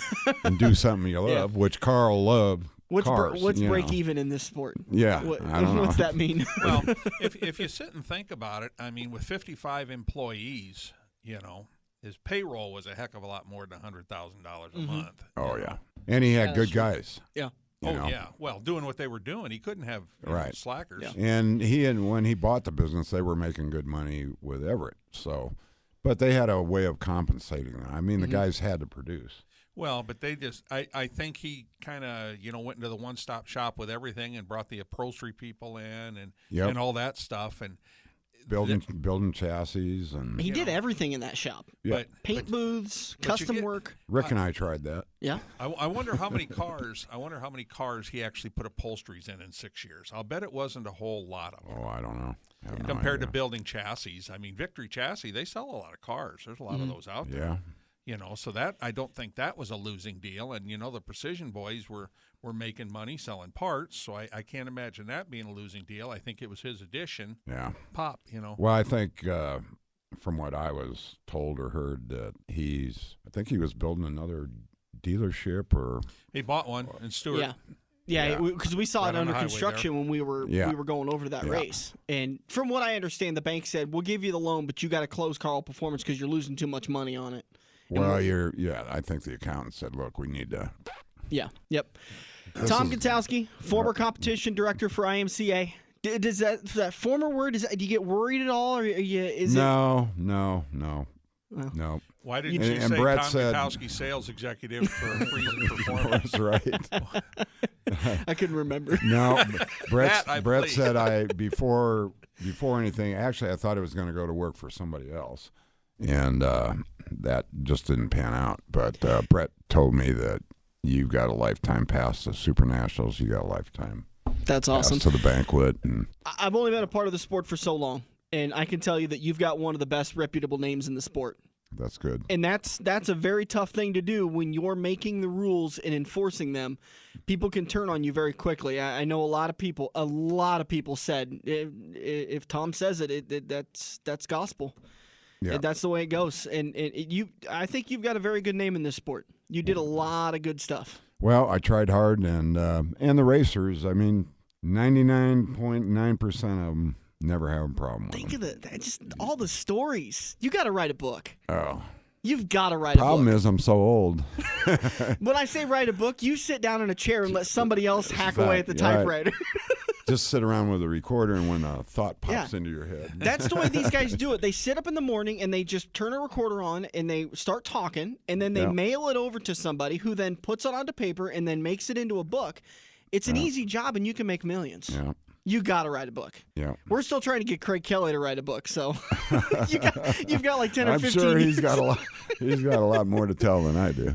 and do something you love, which Carl loved. What's cars, break even in this sport? Yeah, I don't know. What's that mean? Well, if you sit and think about it, I mean, with 55 employees, his payroll was a heck of a lot more than $100,000 a month. Oh, yeah. And he had good guys. Yeah. Yeah. Well, doing what they were doing, he couldn't have slackers. Yeah. And when he bought the business, they were making good money with Everett. So, but they had a way of compensating them. I mean, the guys had to produce. Well, but they just, I think he kind of, went into the one-stop shop with everything and brought the upholstery people in and all that stuff. And building chassis, and he did everything in that shop. Yeah. Paint booths, custom work. Rick and I tried that. Yeah. I wonder how many cars. He actually put upholsteries in 6 years. I'll bet it wasn't a whole lot of them. Oh, I don't know. Compared to building chassis, I mean, Victory Chassis, they sell a lot of cars. There's a lot of those out there. Yeah. So that I don't think that was a losing deal. And the Precision boys were making money selling parts, so I can't imagine that being a losing deal. I think it was his addition. Yeah. Pop. Well, I think from what I was told or heard that I think he was building another dealership, or he bought one in Stewart. Yeah, because we saw it under construction when we were going over that Yeah. race. And from what I understand, the bank said, we'll give you the loan, but you got to close Carl Performance because you're losing too much money on it. Well, I think the accountant said, look, we need to. Yeah, yep. Tom Gutowski, former competition director for IMCA. Does that former word, do you get worried at all? Or No. Why didn't you say Brett Tom Gutowski, sales executive for Freeze Performance? That's right. I couldn't remember. No, Brett believe. said before anything. Actually, I thought it was going to go to work for somebody else, and that just didn't pan out. But Brett told me that you've got a lifetime pass to Super Nationals. You got a lifetime. That's awesome. Pass to the banquet. And I've only been a part of the sport for so long, and I can tell you that you've got one of the best reputable names in the sport. That's good. And that's a very tough thing to do when you're making the rules and enforcing them. People can turn on you very quickly. I know a lot of people said if Tom says it, that's gospel. Yeah. That's the way it goes. And I think you've got a very good name in this sport. You did a lot of good stuff. Well, I tried hard, and the racers, I mean, 99.9% of them never have a problem with Think them. of just all the stories. You got to write a book. Oh. You've got to write a book. Problem is I'm so old. When I say write a book, you sit down in a chair and let somebody else hack away at the Right. typewriter. Just sit around with a recorder, and when a thought pops into your head. That's the way these guys do it. They sit up in the morning and they just turn a recorder on and they start talking, and then they mail it over to somebody who then puts it onto paper and then makes it into a book. It's an easy job, and you can make millions. Yeah. You got to write a book. Yeah. We're still trying to get Craig Kelly to write a book, so you've got like 10 or I'm 15 sure years. he's got a lot more to tell than I do.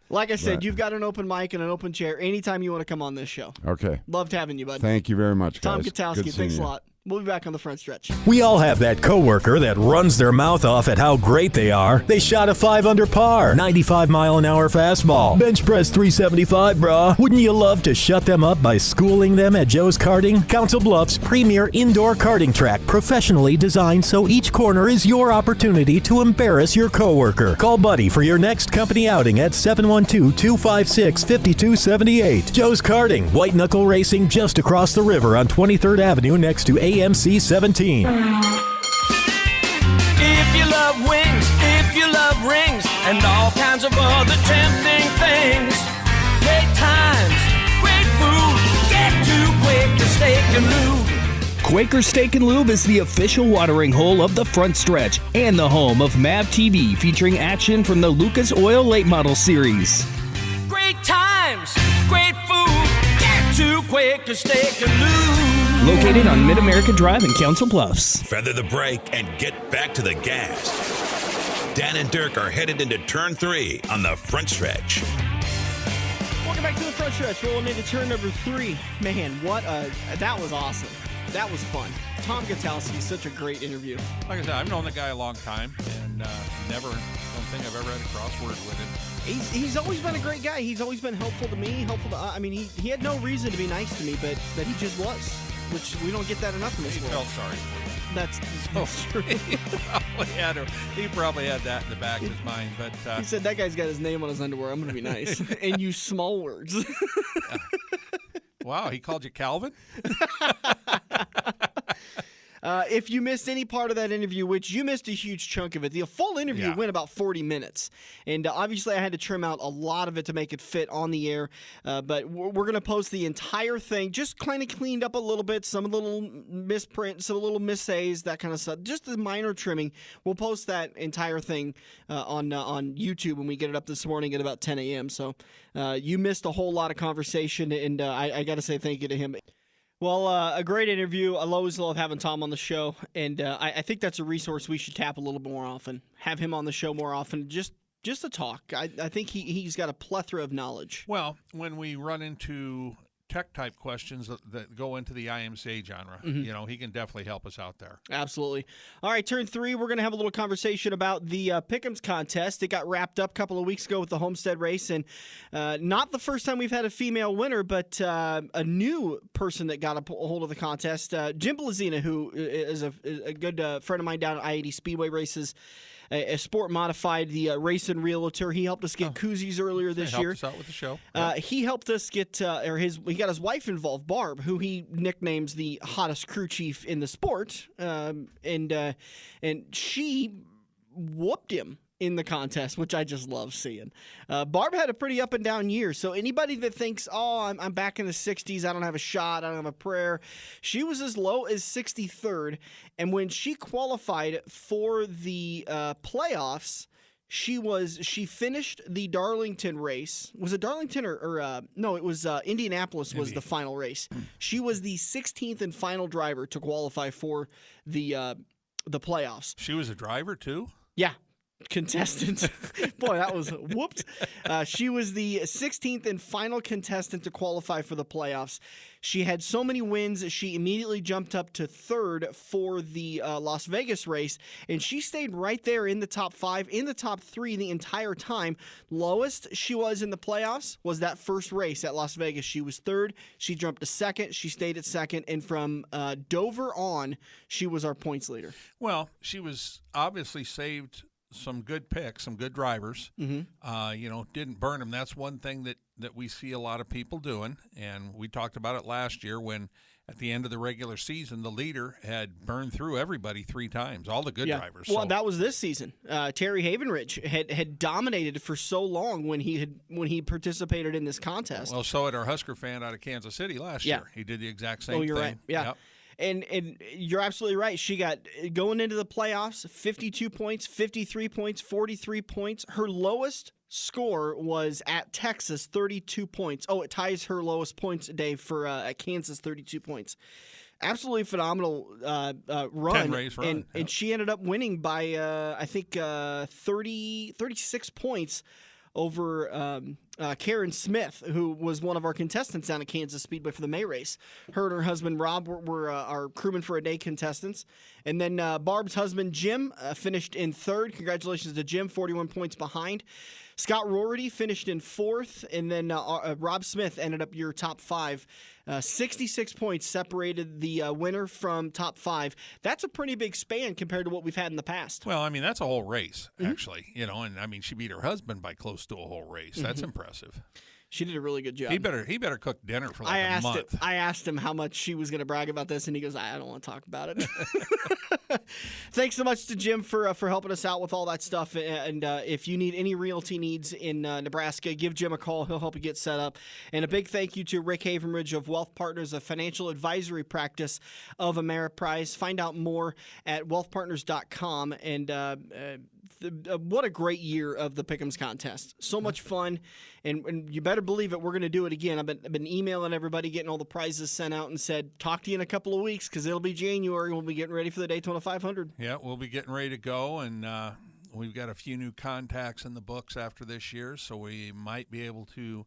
Like I said, But- you've got an open mic and an open chair anytime you want to come on this show. Okay. Loved having you, bud. Thank you very much, guys. Tom Good Gutowski, seeing thanks a you. lot. We'll be back on the front stretch. We all have that coworker that runs their mouth off at how great they are. They shot a 5 under par, 95-mile-an-hour fastball, bench press 375, brah. Wouldn't you love to shut them up by schooling them at Joe's Karting? Council Bluffs' premier indoor karting track, professionally designed so each corner is your opportunity to embarrass your coworker. Call Buddy for your next company outing at 712-256-5278. Joe's Karting, white knuckle racing just across the river on 23rd Avenue next to AMC 17. If you love wings, if you love rings, and all kinds of other tempting things, great times, great food, get to Quaker Steak and Lube. Quaker Steak and Lube is the official watering hole of the front stretch and the home of MAV TV, featuring action from the Lucas Oil Late Model Series. Great times, great food, get to Quaker Steak and Lube. Located on Mid-America Drive in Council Bluffs. Feather the brake and get back to the gas. Dan and Dirk are headed into turn 3 on the front stretch. Welcome back to the front stretch. Rolling into turn number 3. Man, that was awesome. That was fun. Tom Gutowski, such a great interview. Like I said, I've known the guy a long time, and don't think I've ever had a crossword with him. He's always been a great guy. He's always been helpful to me, he had no reason to be nice to me, but he just was, which we don't get that enough in this He world. felt sorry for you. That's true. He probably had that in the back of his mind, but He said, that guy's got his name on his underwear. I'm going to be nice. And use small words. wow, he called you Calvin? If you missed any part of that interview, which you missed a huge chunk of it, the full interview went about 40 minutes. And obviously I had to trim out a lot of it to make it fit on the air. But we're going to post the entire thing, just kind of cleaned up a little bit, some little misprints, some little missays, that kind of stuff. Just the minor trimming. We'll post that entire thing on YouTube when we get it up this morning at about 10 a.m. So you missed a whole lot of conversation, and I got to say thank you to him. Well, a great interview. I always love having Tom on the show, and I think that's a resource we should tap a little bit more often. Have him on the show more often, just to talk. I think he's got a plethora of knowledge. Well, when we run into tech-type questions that go into the IMCA genre, he can definitely help us out there. Absolutely. All right, turn 3, we're going to have a little conversation about the Pick'ems contest. It got wrapped up a couple of weeks ago with the Homestead race, and not the first time we've had a female winner, but a new person that got a hold of the contest. Jim Blazina, who is a good friend of mine down at I-80 Speedway Races, a sport modified, the race and realtor. He helped us get koozies earlier this year. Helped us out with the show. He helped us get, he got his wife involved, Barb, who he nicknames the hottest crew chief in the sport, and she whooped him in the contest, which I just love seeing. Barb had a pretty up and down year, so anybody that thinks, I'm back in the 60s, I don't have a shot, I don't have a prayer, she was as low as 63rd, and when she qualified for the playoffs, she finished the Darlington race. Was it Darlington or no, it was Indianapolis was the final race. She was the 16th and final driver to qualify for the playoffs. She was a driver, too? Yeah. contestant. Boy, that was whooped. She was the 16th and final contestant to qualify for the playoffs. She had so many wins, she immediately jumped up to third for the Las Vegas race, and she stayed right there in the top 5, in the top 3 the entire time. Lowest she was in the playoffs was that first race at Las Vegas. She was third. She jumped to second. She stayed at second, and from Dover on, she was our points leader. Well, she was obviously saved some good picks, some good drivers. Didn't burn them. That's one thing that we see a lot of people doing, and we talked about it last year when at the end of the regular season, the leader had burned through everybody 3 times, all the good drivers. Well, that was this season. Terry Havenridge had dominated for so long when he participated in this contest. Well, so had our Husker fan out of Kansas City last year. He did the exact same thing. Oh, you're right. Yeah. Yep. And you're absolutely right. She got, going into the playoffs, 52 points, 53 points, 43 points. Her lowest score was at Texas, 32 points. Oh, it ties her lowest points a day for at Kansas, 32 points. Absolutely phenomenal run. 10-race run. And she ended up winning by, I think, 36 points over Karen Smith, who was one of our contestants down at Kansas Speedway for the May race. Her and her husband Rob were our crewman for a day contestants. And then Barb's husband Jim finished in third. Congratulations to Jim, 41 points behind. Scott Rorty finished in fourth, and then Rob Smith ended up your top 5. 66 points separated the winner from top 5. That's a pretty big span compared to what we've had in the past. Well, I mean, that's a whole race, actually. And I mean, she beat her husband by close to a whole race. That's impressive. She did a really good job. He better cook dinner for like a month. I asked him how much she was going to brag about this, and he goes, I don't want to talk about it. Thanks so much to Jim for helping us out with all that stuff. And if you need any realty needs in Nebraska, give Jim a call. He'll help you get set up. And a big thank you to Rick Havenridge of Wealth Partners, a financial advisory practice of Ameriprise. Find out more at wealthpartners.com. And what a great year of the Pick'ems contest. So much fun. And you better believe it, we're going to do it again. I've been emailing everybody, getting all the prizes sent out, and said, talk to you in a couple of weeks because it'll be January. We'll be getting ready for the Daytona 500. Yeah, we'll be getting ready to go, and we've got a few new contacts in the books after this year, so we might be able to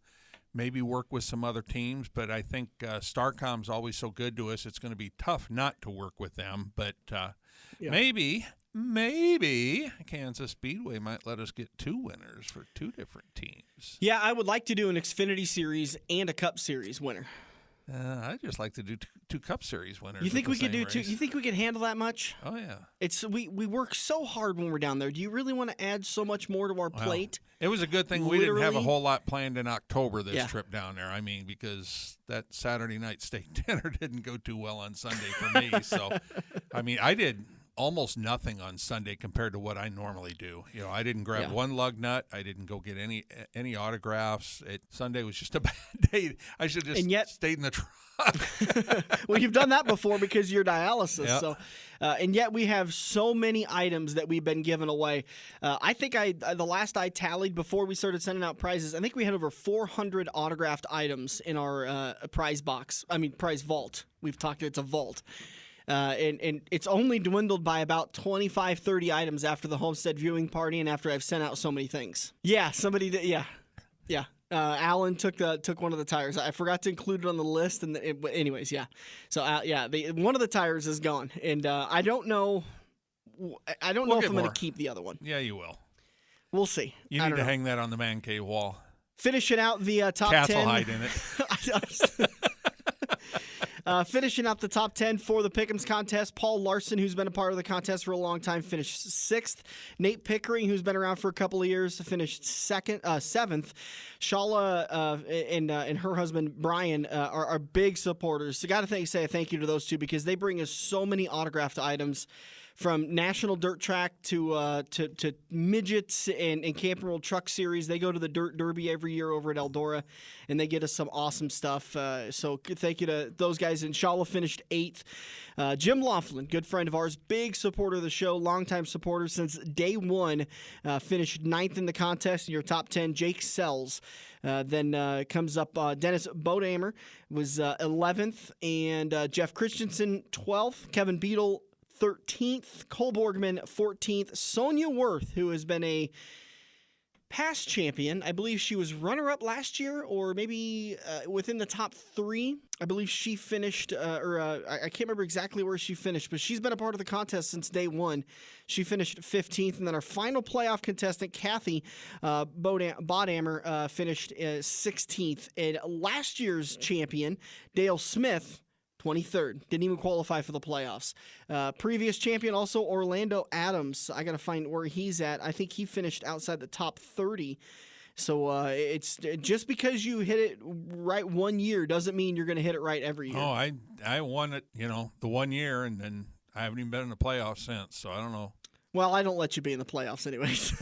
maybe work with some other teams. But I think Starcom's always so good to us, it's going to be tough not to work with them. But maybe Kansas Speedway might let us get 2 winners for 2 different teams. Yeah, I would like to do an Xfinity Series and a Cup Series winner. I'd just like to do 2 Cup Series winners. You think we could do 2? You think we could handle that much? Oh, yeah. We work so hard when we're down there. Do you really want to add so much more to our plate? It was a good thing we didn't have a whole lot planned in October this trip down there. I mean, because that Saturday night steak dinner didn't go too well on Sunday for me. So, I mean, I did almost nothing on Sunday compared to what I normally do. I didn't grab one lug nut. I didn't go get any autographs. Sunday was just a bad day. I should have just stayed in the truck. Well, you've done that before because you're dialysis. Yep. So, and yet we have so many items that we've been giving away. I think the last I tallied before we started sending out prizes, I think we had over 400 autographed items in our prize vault. We've talked, it's a vault. And it's only dwindled by about 25, 30 items after the Homestead viewing party and after I've sent out so many things. Yeah, somebody did. Yeah. Alan took one of the tires. I forgot to include it on the list. Anyways, yeah. So, one of the tires is gone. And I don't know if I'm going to keep the other one. Yeah, you will. We'll see. You need to hang that on the man cave wall. Finishing out the top 10. Cats will hide in it. Finishing up the top 10 for the Pick'ems contest, Paul Larson, who's been a part of the contest for a long time, finished 6th. Nate Pickering, who's been around for a couple of years, finished 7th. Shala and her husband Brian are big supporters. So got to say a thank you to those two because they bring us so many autographed items. From National Dirt Track to Midgets and Camping World Truck Series. They go to the Dirt Derby every year over at Eldora, and they get us some awesome stuff. So thank you to those guys. And Shala finished 8th. Jim Laughlin, good friend of ours, big supporter of the show, longtime supporter since day one, finished 9th in the contest in your top 10. Jake Sells. Then comes up Dennis Bodamer was 11th, and Jeff Christensen 12th. Kevin Beadle 13th. Cole Borgman, 14th. Sonia Worth, who has been a past champion. I believe she was runner-up last year, or maybe within the top 3. I believe she finished, I can't remember exactly where she finished, but she's been a part of the contest since day one. She finished 15th, and then our final playoff contestant, Kathy Bodhammer, finished 16th. And last year's champion, Dale Smith, 23rd. Didn't even qualify for the playoffs. Previous champion, also Orlando Adams. I got to find where he's at. I think he finished outside the top 30. So it's just because you hit it right one year doesn't mean you're going to hit it right every year. Oh, I won it, the 1 year, and then I haven't even been in the playoffs since, so I don't know. Well, I don't let you be in the playoffs anyways.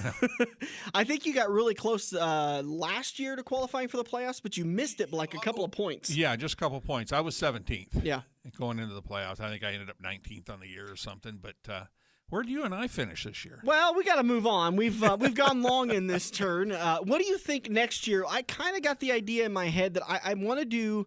I think you got really close last year to qualifying for the playoffs, but you missed it by like a couple of points. Yeah, just a couple of points. I was 17th. Yeah. Going into the playoffs. I think I ended up 19th on the year or something. But where do you and I finish this year? Well, we got to move on. We've gone long in this turn. What do you think next year? I kind of got the idea in my head that I want to do.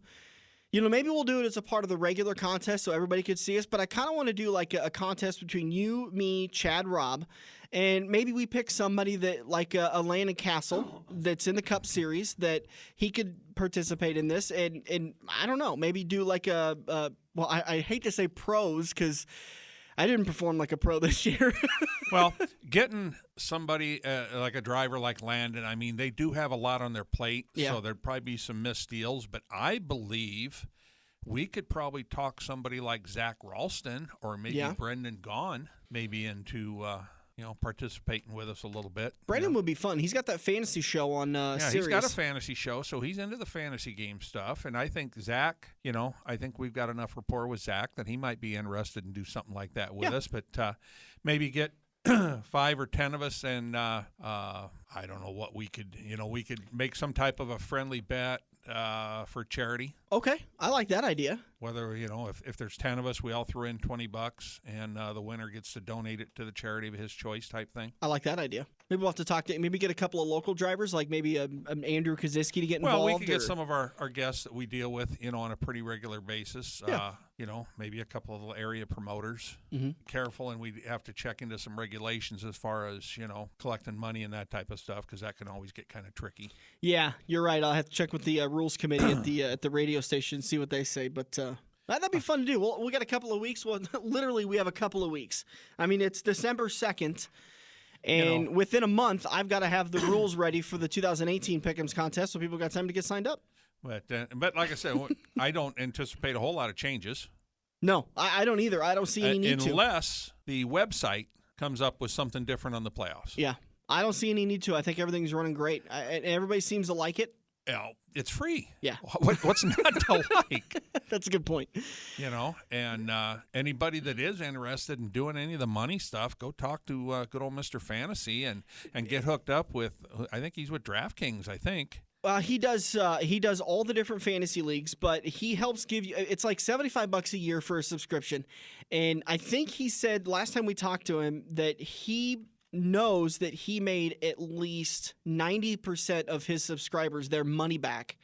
Maybe we'll do it as a part of the regular contest so everybody could see us, but I kind of want to do like a contest between you, me, Chad, Rob, and maybe we pick somebody that like a Landon Castle that's in the Cup Series that he could participate in this, and I don't know, maybe do like I hate to say pros because I didn't perform like a pro this year. Well, getting somebody like a driver like Landon, I mean, they do have a lot on their plate, so there'd probably be some missed deals. But I believe we could probably talk somebody like Zach Ralston or maybe Brendan Gaughan maybe into participating with us a little bit. Brendan would be fun. He's got that fantasy show on Sirius. He's got a fantasy show, so he's into the fantasy game stuff. And I think Zach, I think we've got enough rapport with Zach that he might be interested in do something like that with us. But maybe get 5 or 10 of us, and I don't know what we could, we could make some type of a friendly bet for charity. Okay, I like that idea. Whether, if there's 10 of us, we all throw in $20 and the winner gets to donate it to the charity of his choice type thing. I like that idea. Maybe we'll have to talk to, maybe get a couple of local drivers, like maybe an Andrew Kaczynski to get involved. Well, we could get some of our guests that we deal with, on a pretty regular basis. Yeah. Maybe a couple of area promoters. Mm-hmm. Careful, and we have to check into some regulations as far as, collecting money and that type of stuff, because that can always get kind of tricky. Yeah, you're right. I'll have to check with the rules committee at the radio station, see what they say. But that'd be fun to do. We got a couple of weeks. Well, literally, we have a couple of weeks. I mean, it's December 2nd. And within a month, I've got to have the rules ready for the 2018 Pick'ems contest, so people got time to get signed up. But like I said, I don't anticipate a whole lot of changes. No, I don't either. I don't see any need to. Unless the website comes up with something different on the playoffs. Yeah, I don't see any need to. I think everything's running great. And everybody seems to like it. It's free. Yeah. What's not to like? That's a good point. And anybody that is interested in doing any of the money stuff, go talk to good old Mr. Fantasy and get hooked up with, I think he's with DraftKings, I think. He does all the different fantasy leagues, but he helps give you, it's like $75 a year for a subscription. And I think he said last time we talked to him that he knows that he made at least 90% of his subscribers their money back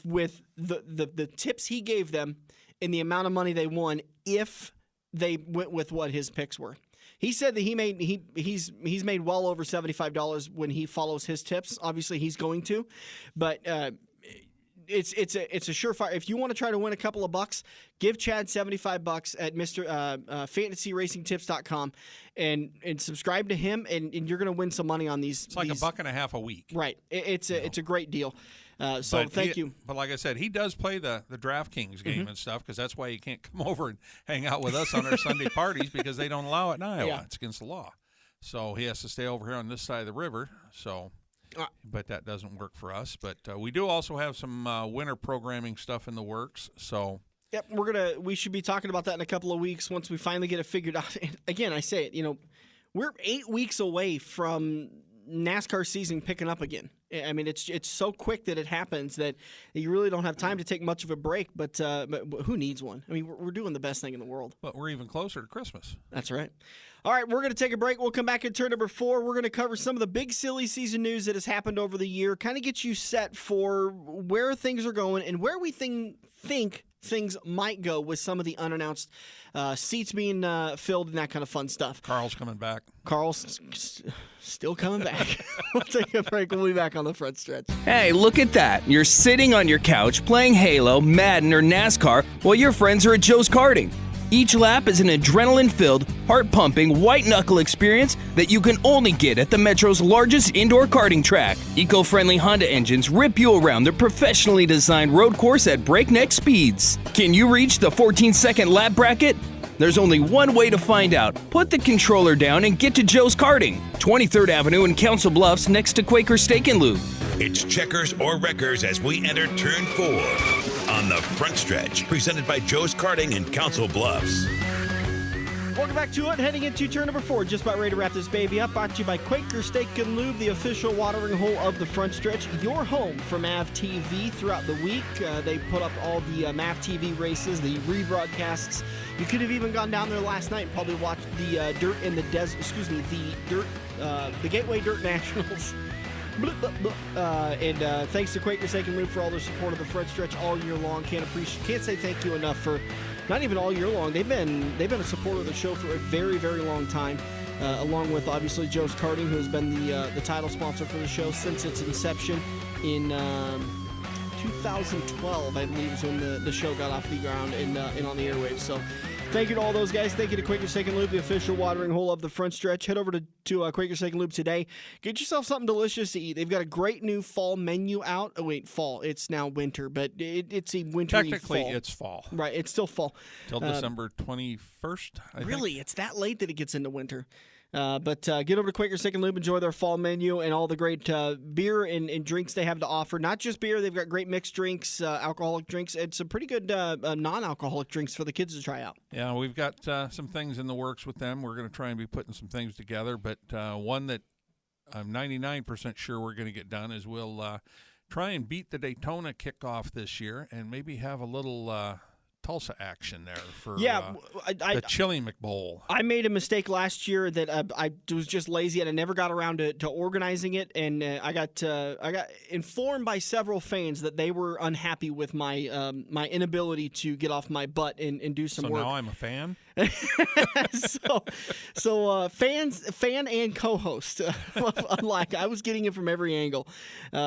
with the tips he gave them and the amount of money they won if they went with what his picks were. He said that he's made well over $75 when he follows his tips. Obviously, he's going to, but it's a surefire. If you want to try to win a couple of bucks, give Chad $75 at fantasyracingtips.com and subscribe to him, and you're going to win some money on these. It's like $1.50 a week. Right. It's a great deal. So thank you. But like I said, he does play the DraftKings game and stuff, because that's why he can't come over and hang out with us on our Sunday parties, because they don't allow it in Iowa. Yeah. It's against the law. So he has to stay over here on this side of the river. So, but that doesn't work for us. But we do also have some winter programming stuff in the works. So. Yep, we should be talking about that in a couple of weeks once we finally get it figured out. And again, I say it, we're 8 weeks away from NASCAR season picking up again. I mean, it's so quick that it happens that you really don't have time to take much of a break. But who needs one? I mean, we're doing the best thing in the world. But we're even closer to Christmas. That's right. All right, we're going to take a break. We'll come back in turn number 4. We're going to cover some of the big silly season news that has happened over the year, kind of get you set for where things are going and where we think things might go with some of the unannounced seats being filled and that kind of fun stuff. Carl's coming back. Carl's still coming back. We'll take a break. We'll be back on the front stretch. Hey, look at that. You're sitting on your couch playing Halo, Madden, or NASCAR while your friends are at Joe's Karting. Each lap is an adrenaline-filled, heart-pumping, white-knuckle experience that you can only get at the Metro's largest indoor karting track. Eco-friendly Honda engines rip you around the professionally designed road course at breakneck speeds. Can you reach the 14-second lap bracket? There's only one way to find out. Put the controller down and get to Joe's Karting, 23rd Avenue in Council Bluffs next to Quaker Steak and Lube. It's checkers or wreckers as we enter turn 4 on the front stretch, presented by Joe's Karting in Council Bluffs. Welcome back to it. Heading into turn number 4. Just about ready to wrap this baby up. Brought to you by Quaker Steak and Lube, the official watering hole of the front stretch. Your home for MAV TV throughout the week. They put up all the MAV TV races, the rebroadcasts. You could have even gone down there last night and probably watched the Dirt and the the Gateway Dirt Nationals. And thanks to Quaker Steak and Lube for all their support of the front stretch all year long. Can't say thank you enough for not even all year long. They've been a supporter of the show for a very, very long time. Along with obviously Joe's Karting, who has been the title sponsor for the show since its inception in 2012, I believe, is when the show got off the ground and on the airwaves. So thank you to all those guys. Thank you to Quaker Steak and Lube, the official watering hole of the front stretch. Head over to Quaker Steak and Lube today. Get yourself something delicious to eat. They've got a great new fall menu out. Oh, wait, fall. It's now winter, but it's a wintry Technically, fall. it's fall. Right, it's still fall. Till December 21st, I Really? think. It's that late that it gets into winter. But get over to Quaker Steak and Lube, enjoy their fall menu and all the great beer and drinks they have to offer. Not just beer, they've got great mixed drinks, alcoholic drinks, and some pretty good non-alcoholic drinks for the kids to try out. Yeah, we've got some things in the works with them. We're going to try and be putting some things together, but one that I'm 99% sure we're going to get done is we'll try and beat the Daytona kickoff this year and maybe have a little Tulsa action there for the Chili McBowl. I made a mistake last year that I was just lazy and I never got around to organizing it, and I got informed by several fans that they were unhappy with my my inability to get off my butt and do some work. So now I'm a fan? so fan and co-host. Like I was getting it from every angle.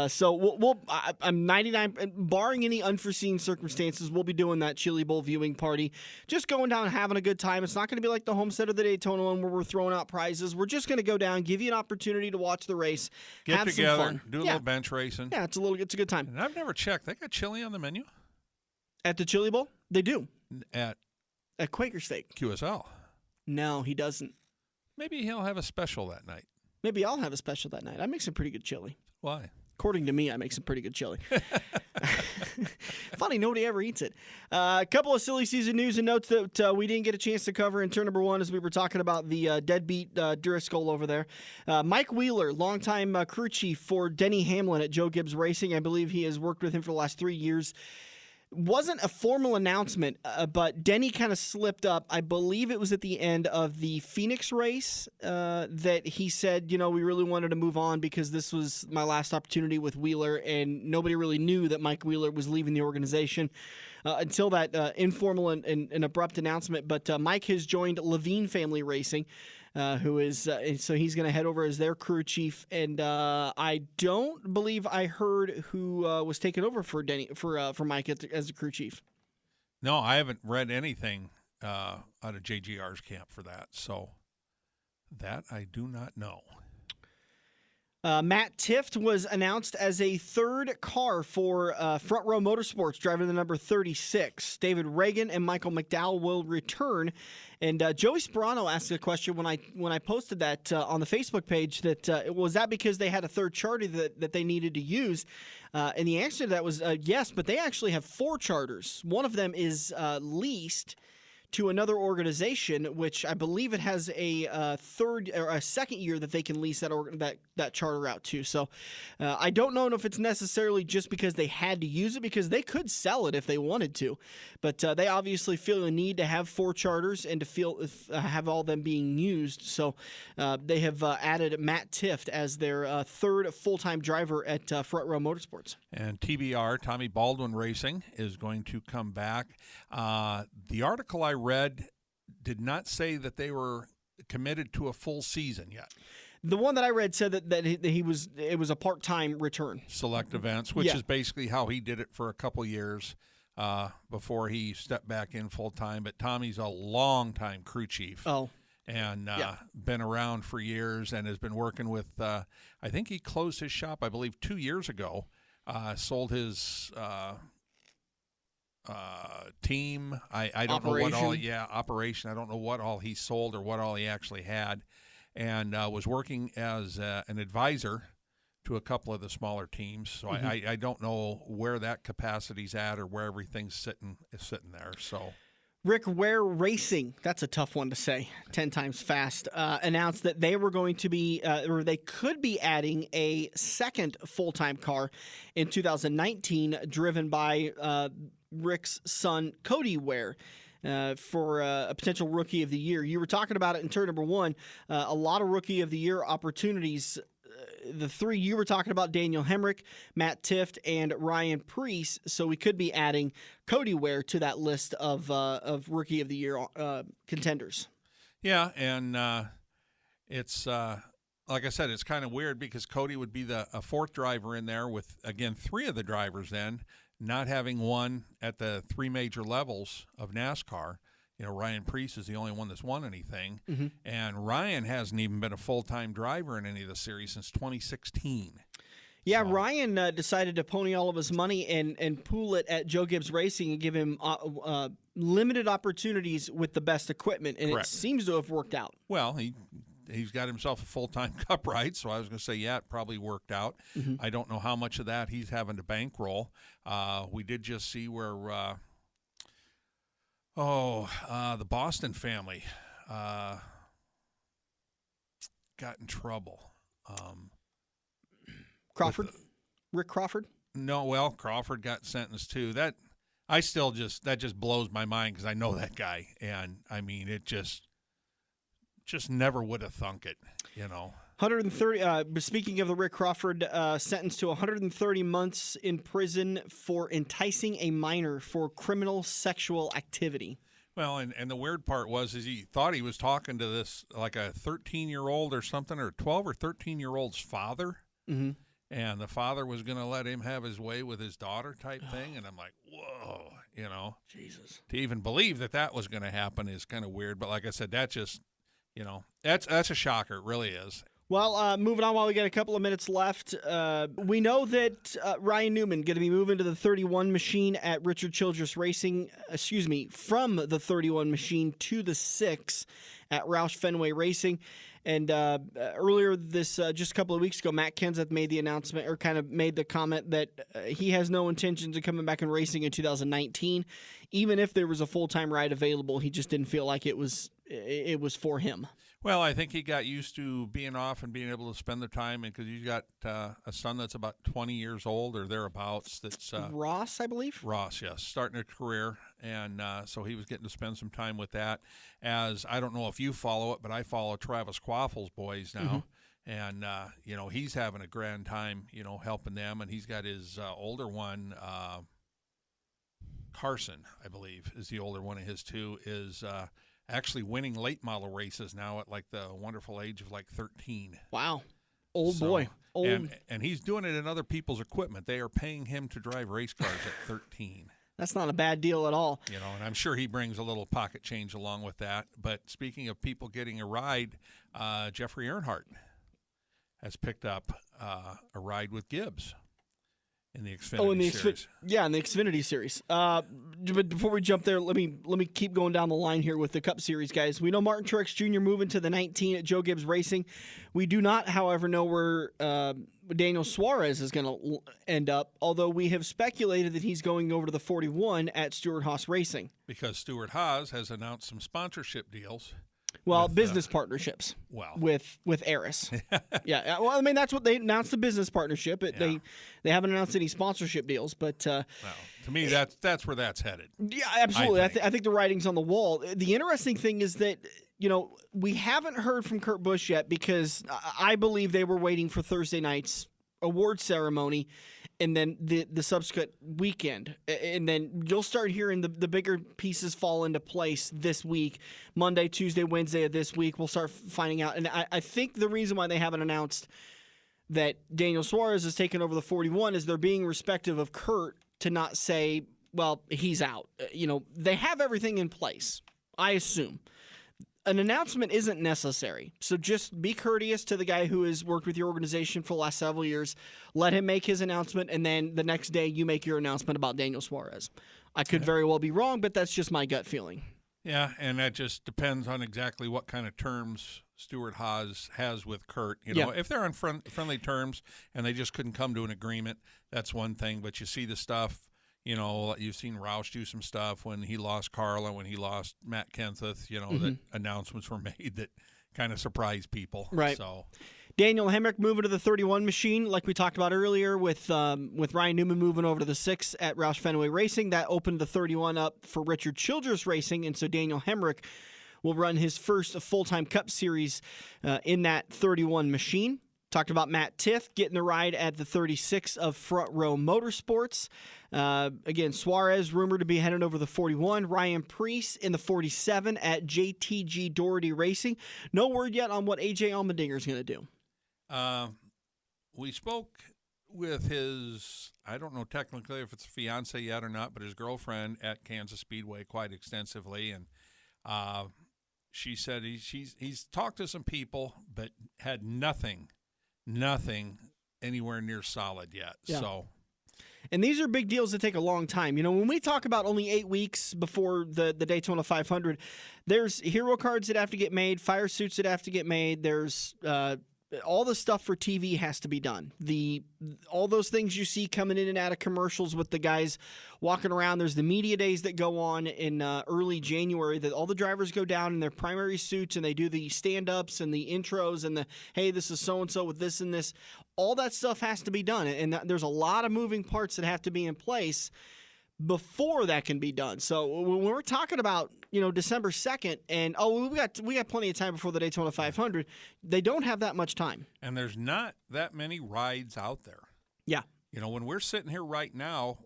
So I'm 99, barring any unforeseen circumstances, we'll be doing that Chili Bowl viewing party. Just going down and having a good time. It's not going to be like the Homestead of the Daytona one where we're throwing out prizes. We're just going to go down, give you an opportunity to watch the race, get have together, some fun. do a little bench racing. Yeah, it's a good time. And I've never checked. They got chili on the menu At the Chili Bowl? They do. at Quaker Steak. QSL. No, he doesn't. Maybe he'll have a special that night. Maybe I'll have a special that night. I make some pretty good chili. Why? According to me, I make some pretty good chili. Funny, nobody ever eats it. A couple of silly season news and notes that we didn't get a chance to cover in turn number 1 as we were talking about the deadbeat Driscoll over there. Mike Wheeler, longtime crew chief for Denny Hamlin at Joe Gibbs Racing. I believe he has worked with him for the last 3 years. Wasn't a formal announcement, but Denny kind of slipped up. I believe it was at the end of the Phoenix race that he said, we really wanted to move on because this was my last opportunity with Wheeler, and nobody really knew that Mike Wheeler was leaving the organization until that informal and abrupt announcement. But Mike has joined Levine Family Racing, who is so he's going to head over as their crew chief, and I don't believe I heard who was taken over for Denny for Mike as the crew chief. No, I haven't read anything out of JGR's camp for that, so that I do not know. Matt Tifft was announced as a third car for Front Row Motorsports, driving the number 36. David Reagan and Michael McDowell will return. And Joey Sperano asked a question when I posted that on the Facebook page that was that because they had a third charter that they needed to use. And the answer to that was yes, but they actually have 4 charters. One of them is leased to another organization, which I believe it has a third or a second year that they can lease that charter out to. So I don't know if it's necessarily just because they had to use it, because they could sell it if they wanted to, but they obviously feel the need to have 4 charters and to have all them being used. So they have added Matt Tift as their third full-time driver at Front Row Motorsports. And TBR, Tommy Baldwin Racing, is going to come back. The article I read did not say that they were committed to a full season yet. The one that I read said that it was a part-time return. Select events, which is basically how he did it for a couple years before he stepped back in full-time. But Tommy's a long-time crew chief. Oh. And been around for years and has been working with, I think he closed his shop, I believe, 2 years ago. Sold his team. I don't know what all. Yeah, operation. I don't know what all he sold or what all he actually had, and was working as an advisor to a couple of the smaller teams. So I don't know where that capacity's at or where everything's sitting there. So. Rick Ware Racing, that's a tough one to say 10 times fast, announced that they were going to be, or they could be adding a second full-time car in 2019, driven by Rick's son, Cody Ware. For a potential Rookie of the Year. You were talking about it in turn number 1, a lot of Rookie of the Year opportunities. The 3 you were talking about, Daniel Hemrick, Matt Tift, and Ryan Preece. So we could be adding Cody Ware to that list of Rookie of the Year contenders. Yeah, and it's like I said, it's kind of weird because Cody would be a 4th driver in there with, again, 3 of the drivers then not having won at the 3 major levels of NASCAR. You know, Ryan Preece is the only one that's won anything. Mm-hmm. And Ryan hasn't even been a full-time driver in any of the series since 2016. Yeah, so. Ryan decided to pony all of his money and pool it at Joe Gibbs Racing and give him limited opportunities with the best equipment, and Correct. It seems to have worked out. Well, he's got himself a full-time cup ride, so I was going to say, yeah, it probably worked out. Mm-hmm. I don't know how much of that he's having to bankroll. We did just see where the Boston family got in trouble. Crawford? Rick Crawford? No, well, Crawford got sentenced too. That just blows my mind because I know that guy, and I mean it just never would have thunk it, you know. 130. Speaking of the Rick Crawford, sentenced to 130 months in prison for enticing a minor for criminal sexual activity. Well, and the weird part is he thought he was talking to this like a 13-year-old or something, or 12 or 13-year-old's father, mm-hmm. and the father was going to let him have his way with his daughter type thing, and I'm like, whoa, you know. Jesus. To even believe that was going to happen is kind of weird, but like I said, that just, you know, that's a shocker. It really is. Well, moving on while we got a couple of minutes left, we know that Ryan Newman going to be moving to the 31 machine at Richard Childress Racing, from the 31 machine to the 6 at Roush Fenway Racing. And earlier this, just a couple of weeks ago, Matt Kenseth made the announcement, or kind of made the comment that he has no intentions of coming back and racing in 2019. Even if there was a full-time ride available, he just didn't feel like it was for him. Well, I think he got used to being off and being able to spend the time, because he's got a son that's about 20 years old or thereabouts. That's Ross, I believe. Ross, yes, starting a career, and so he was getting to spend some time with that. As I don't know if you follow it, but I follow Travis Quaffel's boys now, mm-hmm. and you know, he's having a grand time, you know, helping them, and he's got his older one, Carson, I believe, is the older one of his two, is actually winning late model races now at like the wonderful age of like 13. Wow. Old boy. Old. And he's doing it in other people's equipment. They are paying him to drive race cars at 13. That's not a bad deal at all. You know, and I'm sure he brings a little pocket change along with that. But speaking of people getting a ride, Jeffrey Earnhardt has picked up a ride with Gibbs. in the Xfinity series. In the Xfinity series. But before we jump there, let me keep going down the line here with the Cup Series, guys. We know Martin Truex Jr. moving to the 19 at Joe Gibbs Racing. We do not, however, know where Daniel Suarez is going to end up, although we have speculated that he's going over to the 41 at Stewart-Haas Racing. Because Stewart-Haas has announced some sponsorship deals. Well, business partnerships. With Eris. Yeah. Well, I mean, that's what they announced, the business partnership. They haven't announced any sponsorship deals, but to me, that's where that's headed. Yeah, absolutely. I think the writing's on the wall. The interesting thing is that we haven't heard from Kurt Busch yet, because I believe they were waiting for Thursday night's award ceremony and then the subsequent weekend. And then you'll start hearing the bigger pieces fall into place this week. Monday, Tuesday, Wednesday of this week, we'll start finding out. And I think the reason why they haven't announced that Daniel Suarez is taking over the 41 is they're being respectful of Kurt to not say, well, he's out. They have everything in place, I assume. An announcement isn't necessary, so just be courteous to the guy who has worked with your organization for the last several years. Let him make his announcement, and then the next day you make your announcement about Daniel Suarez. I could very well be wrong, but that's just my gut feeling. Yeah, and that just depends on exactly what kind of terms Stewart-Haas has with Kurt. If they're on friendly terms and they just couldn't come to an agreement, that's one thing. But you see the stuff. You've seen Roush do some stuff when he lost Carla, when he lost Matt Kenseth, that announcements were made that kind of surprised people. Right. So Daniel Hemrick moving to the 31 machine, like we talked about earlier, with Ryan Newman moving over to the 6 at Roush Fenway Racing. That opened the 31 up for Richard Childress Racing, and so Daniel Hemrick will run his first full-time Cup Series in that 31 machine. Talked about Matt Tiff getting the ride at the 36 of Front Row Motorsports. Again, Suarez rumored to be heading over the 41. Ryan Preece in the 47 at JTG Doherty Racing. No word yet on what AJ Allmendinger is going to do. We spoke with his, I don't know technically if it's a fiance yet or not, but his girlfriend at Kansas Speedway quite extensively, and she said he's talked to some people, but had nothing anywhere near solid yet. Yeah. So, and these are big deals that take a long time. When we talk about only 8 weeks before the Daytona 500, there's hero cards that have to get made, fire suits that have to get made. There's all the stuff for TV has to be done. All those things you see coming in and out of commercials with the guys walking around. There's the media days that go on in early January that all the drivers go down in their primary suits and they do the stand-ups and the intros and the, hey, this is so-and-so with this and this. All that stuff has to be done. And there's a lot of moving parts that have to be in place before that can be done. So when we're talking about, December 2nd and, we got plenty of time before the Daytona 500, they don't have that much time. And there's not that many rides out there. Yeah. When we're sitting here right now,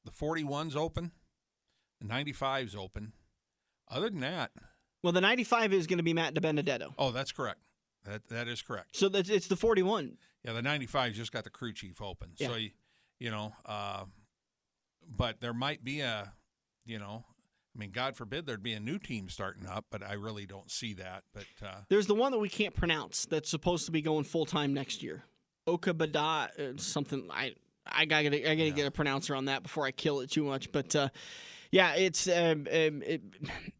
the 41's open, the 95's open. Other than that. Well, the 95 is going to be Matt DiBenedetto. Oh, that's correct. That is correct. So it's the 41. Yeah, the 95's just got the crew chief open. Yeah. So, but there might be God forbid there'd be a new team starting up, but I really don't see that. But there's the one that we can't pronounce that's supposed to be going full-time next year. Okabada, something. I gotta get a pronouncer on that before I kill it too much. But it's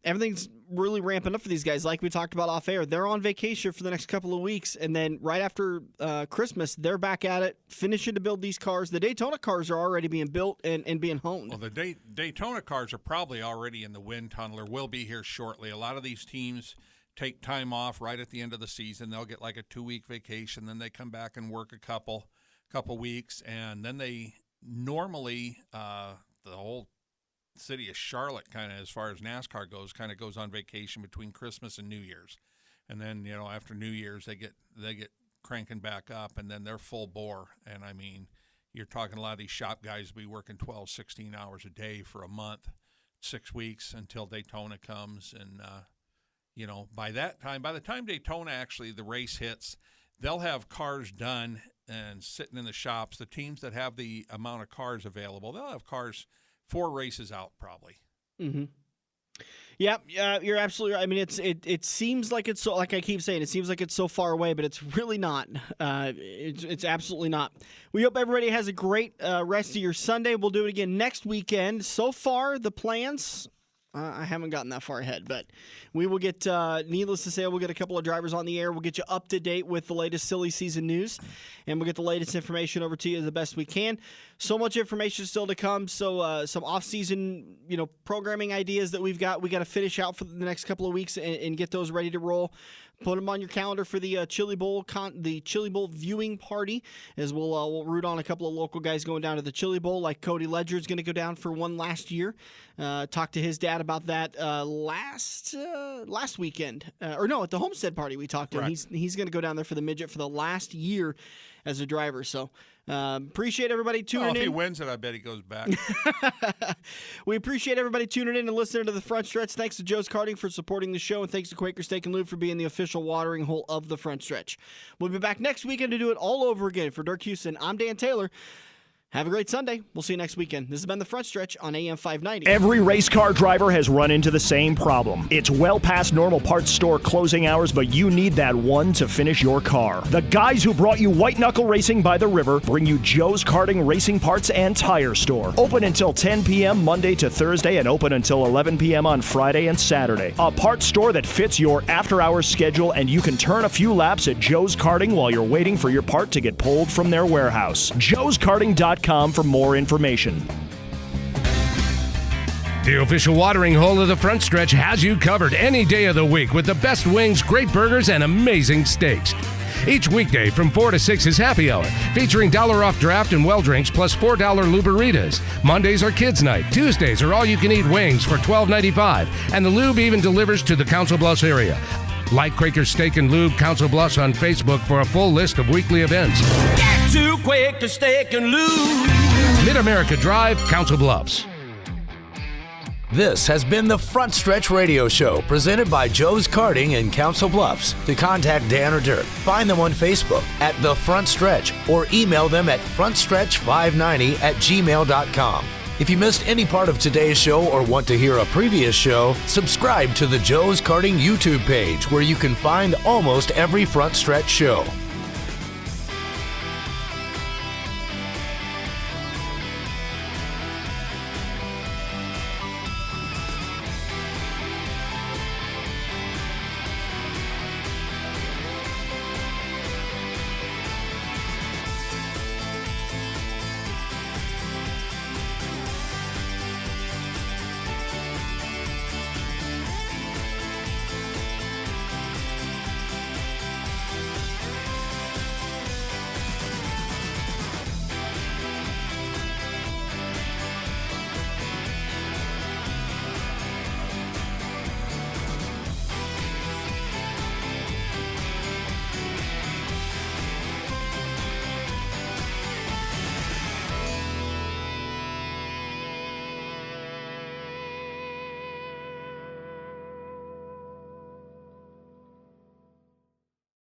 everything's really ramping up for these guys. Like we talked about off air, they're on vacation for the next couple of weeks, and then right after Christmas, they're back at it, finishing to build these cars. The Daytona cars are already being built and being honed. Well, the Daytona cars are probably already in the wind tunnel or will be here shortly. A lot of these teams take time off right at the end of the season. They'll get like a 2-week vacation, then they come back and work a couple weeks, and then they normally the whole city of Charlotte, kind of as far as NASCAR goes, kind of goes on vacation between Christmas and New Year's, and then after New Year's they get cranking back up, and then they're full bore. And you're talking a lot of these shop guys will be working 12, 16 hours a day for a month, 6 weeks until Daytona comes, and by the time Daytona actually the race hits, they'll have cars done and sitting in the shops. The teams that have the amount of cars available, they'll have cars 4 races out probably. Mm-hmm. Yep, you're absolutely right. I mean, it seems like it's so, like I keep saying, it seems like it's so far away, but it's really not. It's absolutely not. We hope everybody has a great rest of your Sunday. We'll do it again next weekend. So far, the plans, I haven't gotten that far ahead, but we will get, needless to say, we'll get a couple of drivers on the air. We'll get you up to date with the latest silly season news, and we'll get the latest information over to you the best we can. So much information still to come. So some off-season, programming ideas that we've got. We got to finish out for the next couple of weeks and get those ready to roll. Put them on your calendar for the Chili Bowl viewing party, as we'll root on a couple of local guys going down to the Chili Bowl, like Cody Ledger is going to go down for one last year. Talked to his dad about that last weekend, at the Homestead party we talked to him. He's going to go down there for the midget for the last year as a driver. So appreciate everybody tuning in. If he wins it, I bet he goes back. We appreciate everybody tuning in and listening to the Front Stretch. Thanks to Joe's Karting for supporting the show, and thanks to Quaker Steak and Lube for being the official watering hole of the Front Stretch. We'll be back next weekend to do it all over again. For Dirk Houston, I'm Dan Taylor. Have a great Sunday. We'll see you next weekend. This has been The Front Stretch on AM 590. Every race car driver has run into the same problem. It's well past normal parts store closing hours, but you need that one to finish your car. The guys who brought you White Knuckle Racing by the River bring you Joe's Karting Racing Parts and Tire Store. Open until 10 p.m. Monday to Thursday and open until 11 p.m. on Friday and Saturday. A parts store that fits your after-hours schedule, and you can turn a few laps at Joe's Karting while you're waiting for your part to get pulled from their warehouse. joeskarting.com for more information. The official watering hole of the Front Stretch has you covered any day of the week with the best wings, great burgers, and amazing steaks. Each weekday from 4 to 6 is happy hour, featuring $1 off draft and well drinks plus $4 Luberitas. Mondays are kids' night. Tuesdays are all-you-can-eat wings for $12.95, and the lube even delivers to the Council Bluffs area. Like Quaker Steak and Lube Council Bluffs on Facebook for a full list of weekly events. Get to Quaker Steak and Lube. Mid-America Drive, Council Bluffs. This has been the Front Stretch Radio Show, presented by Joe's Karting in Council Bluffs. To contact Dan or Dirk, find them on Facebook at The Front Stretch or email them at frontstretch590@gmail.com. If you missed any part of today's show or want to hear a previous show, subscribe to the Joe's Karting YouTube page, where you can find almost every Front Stretch show.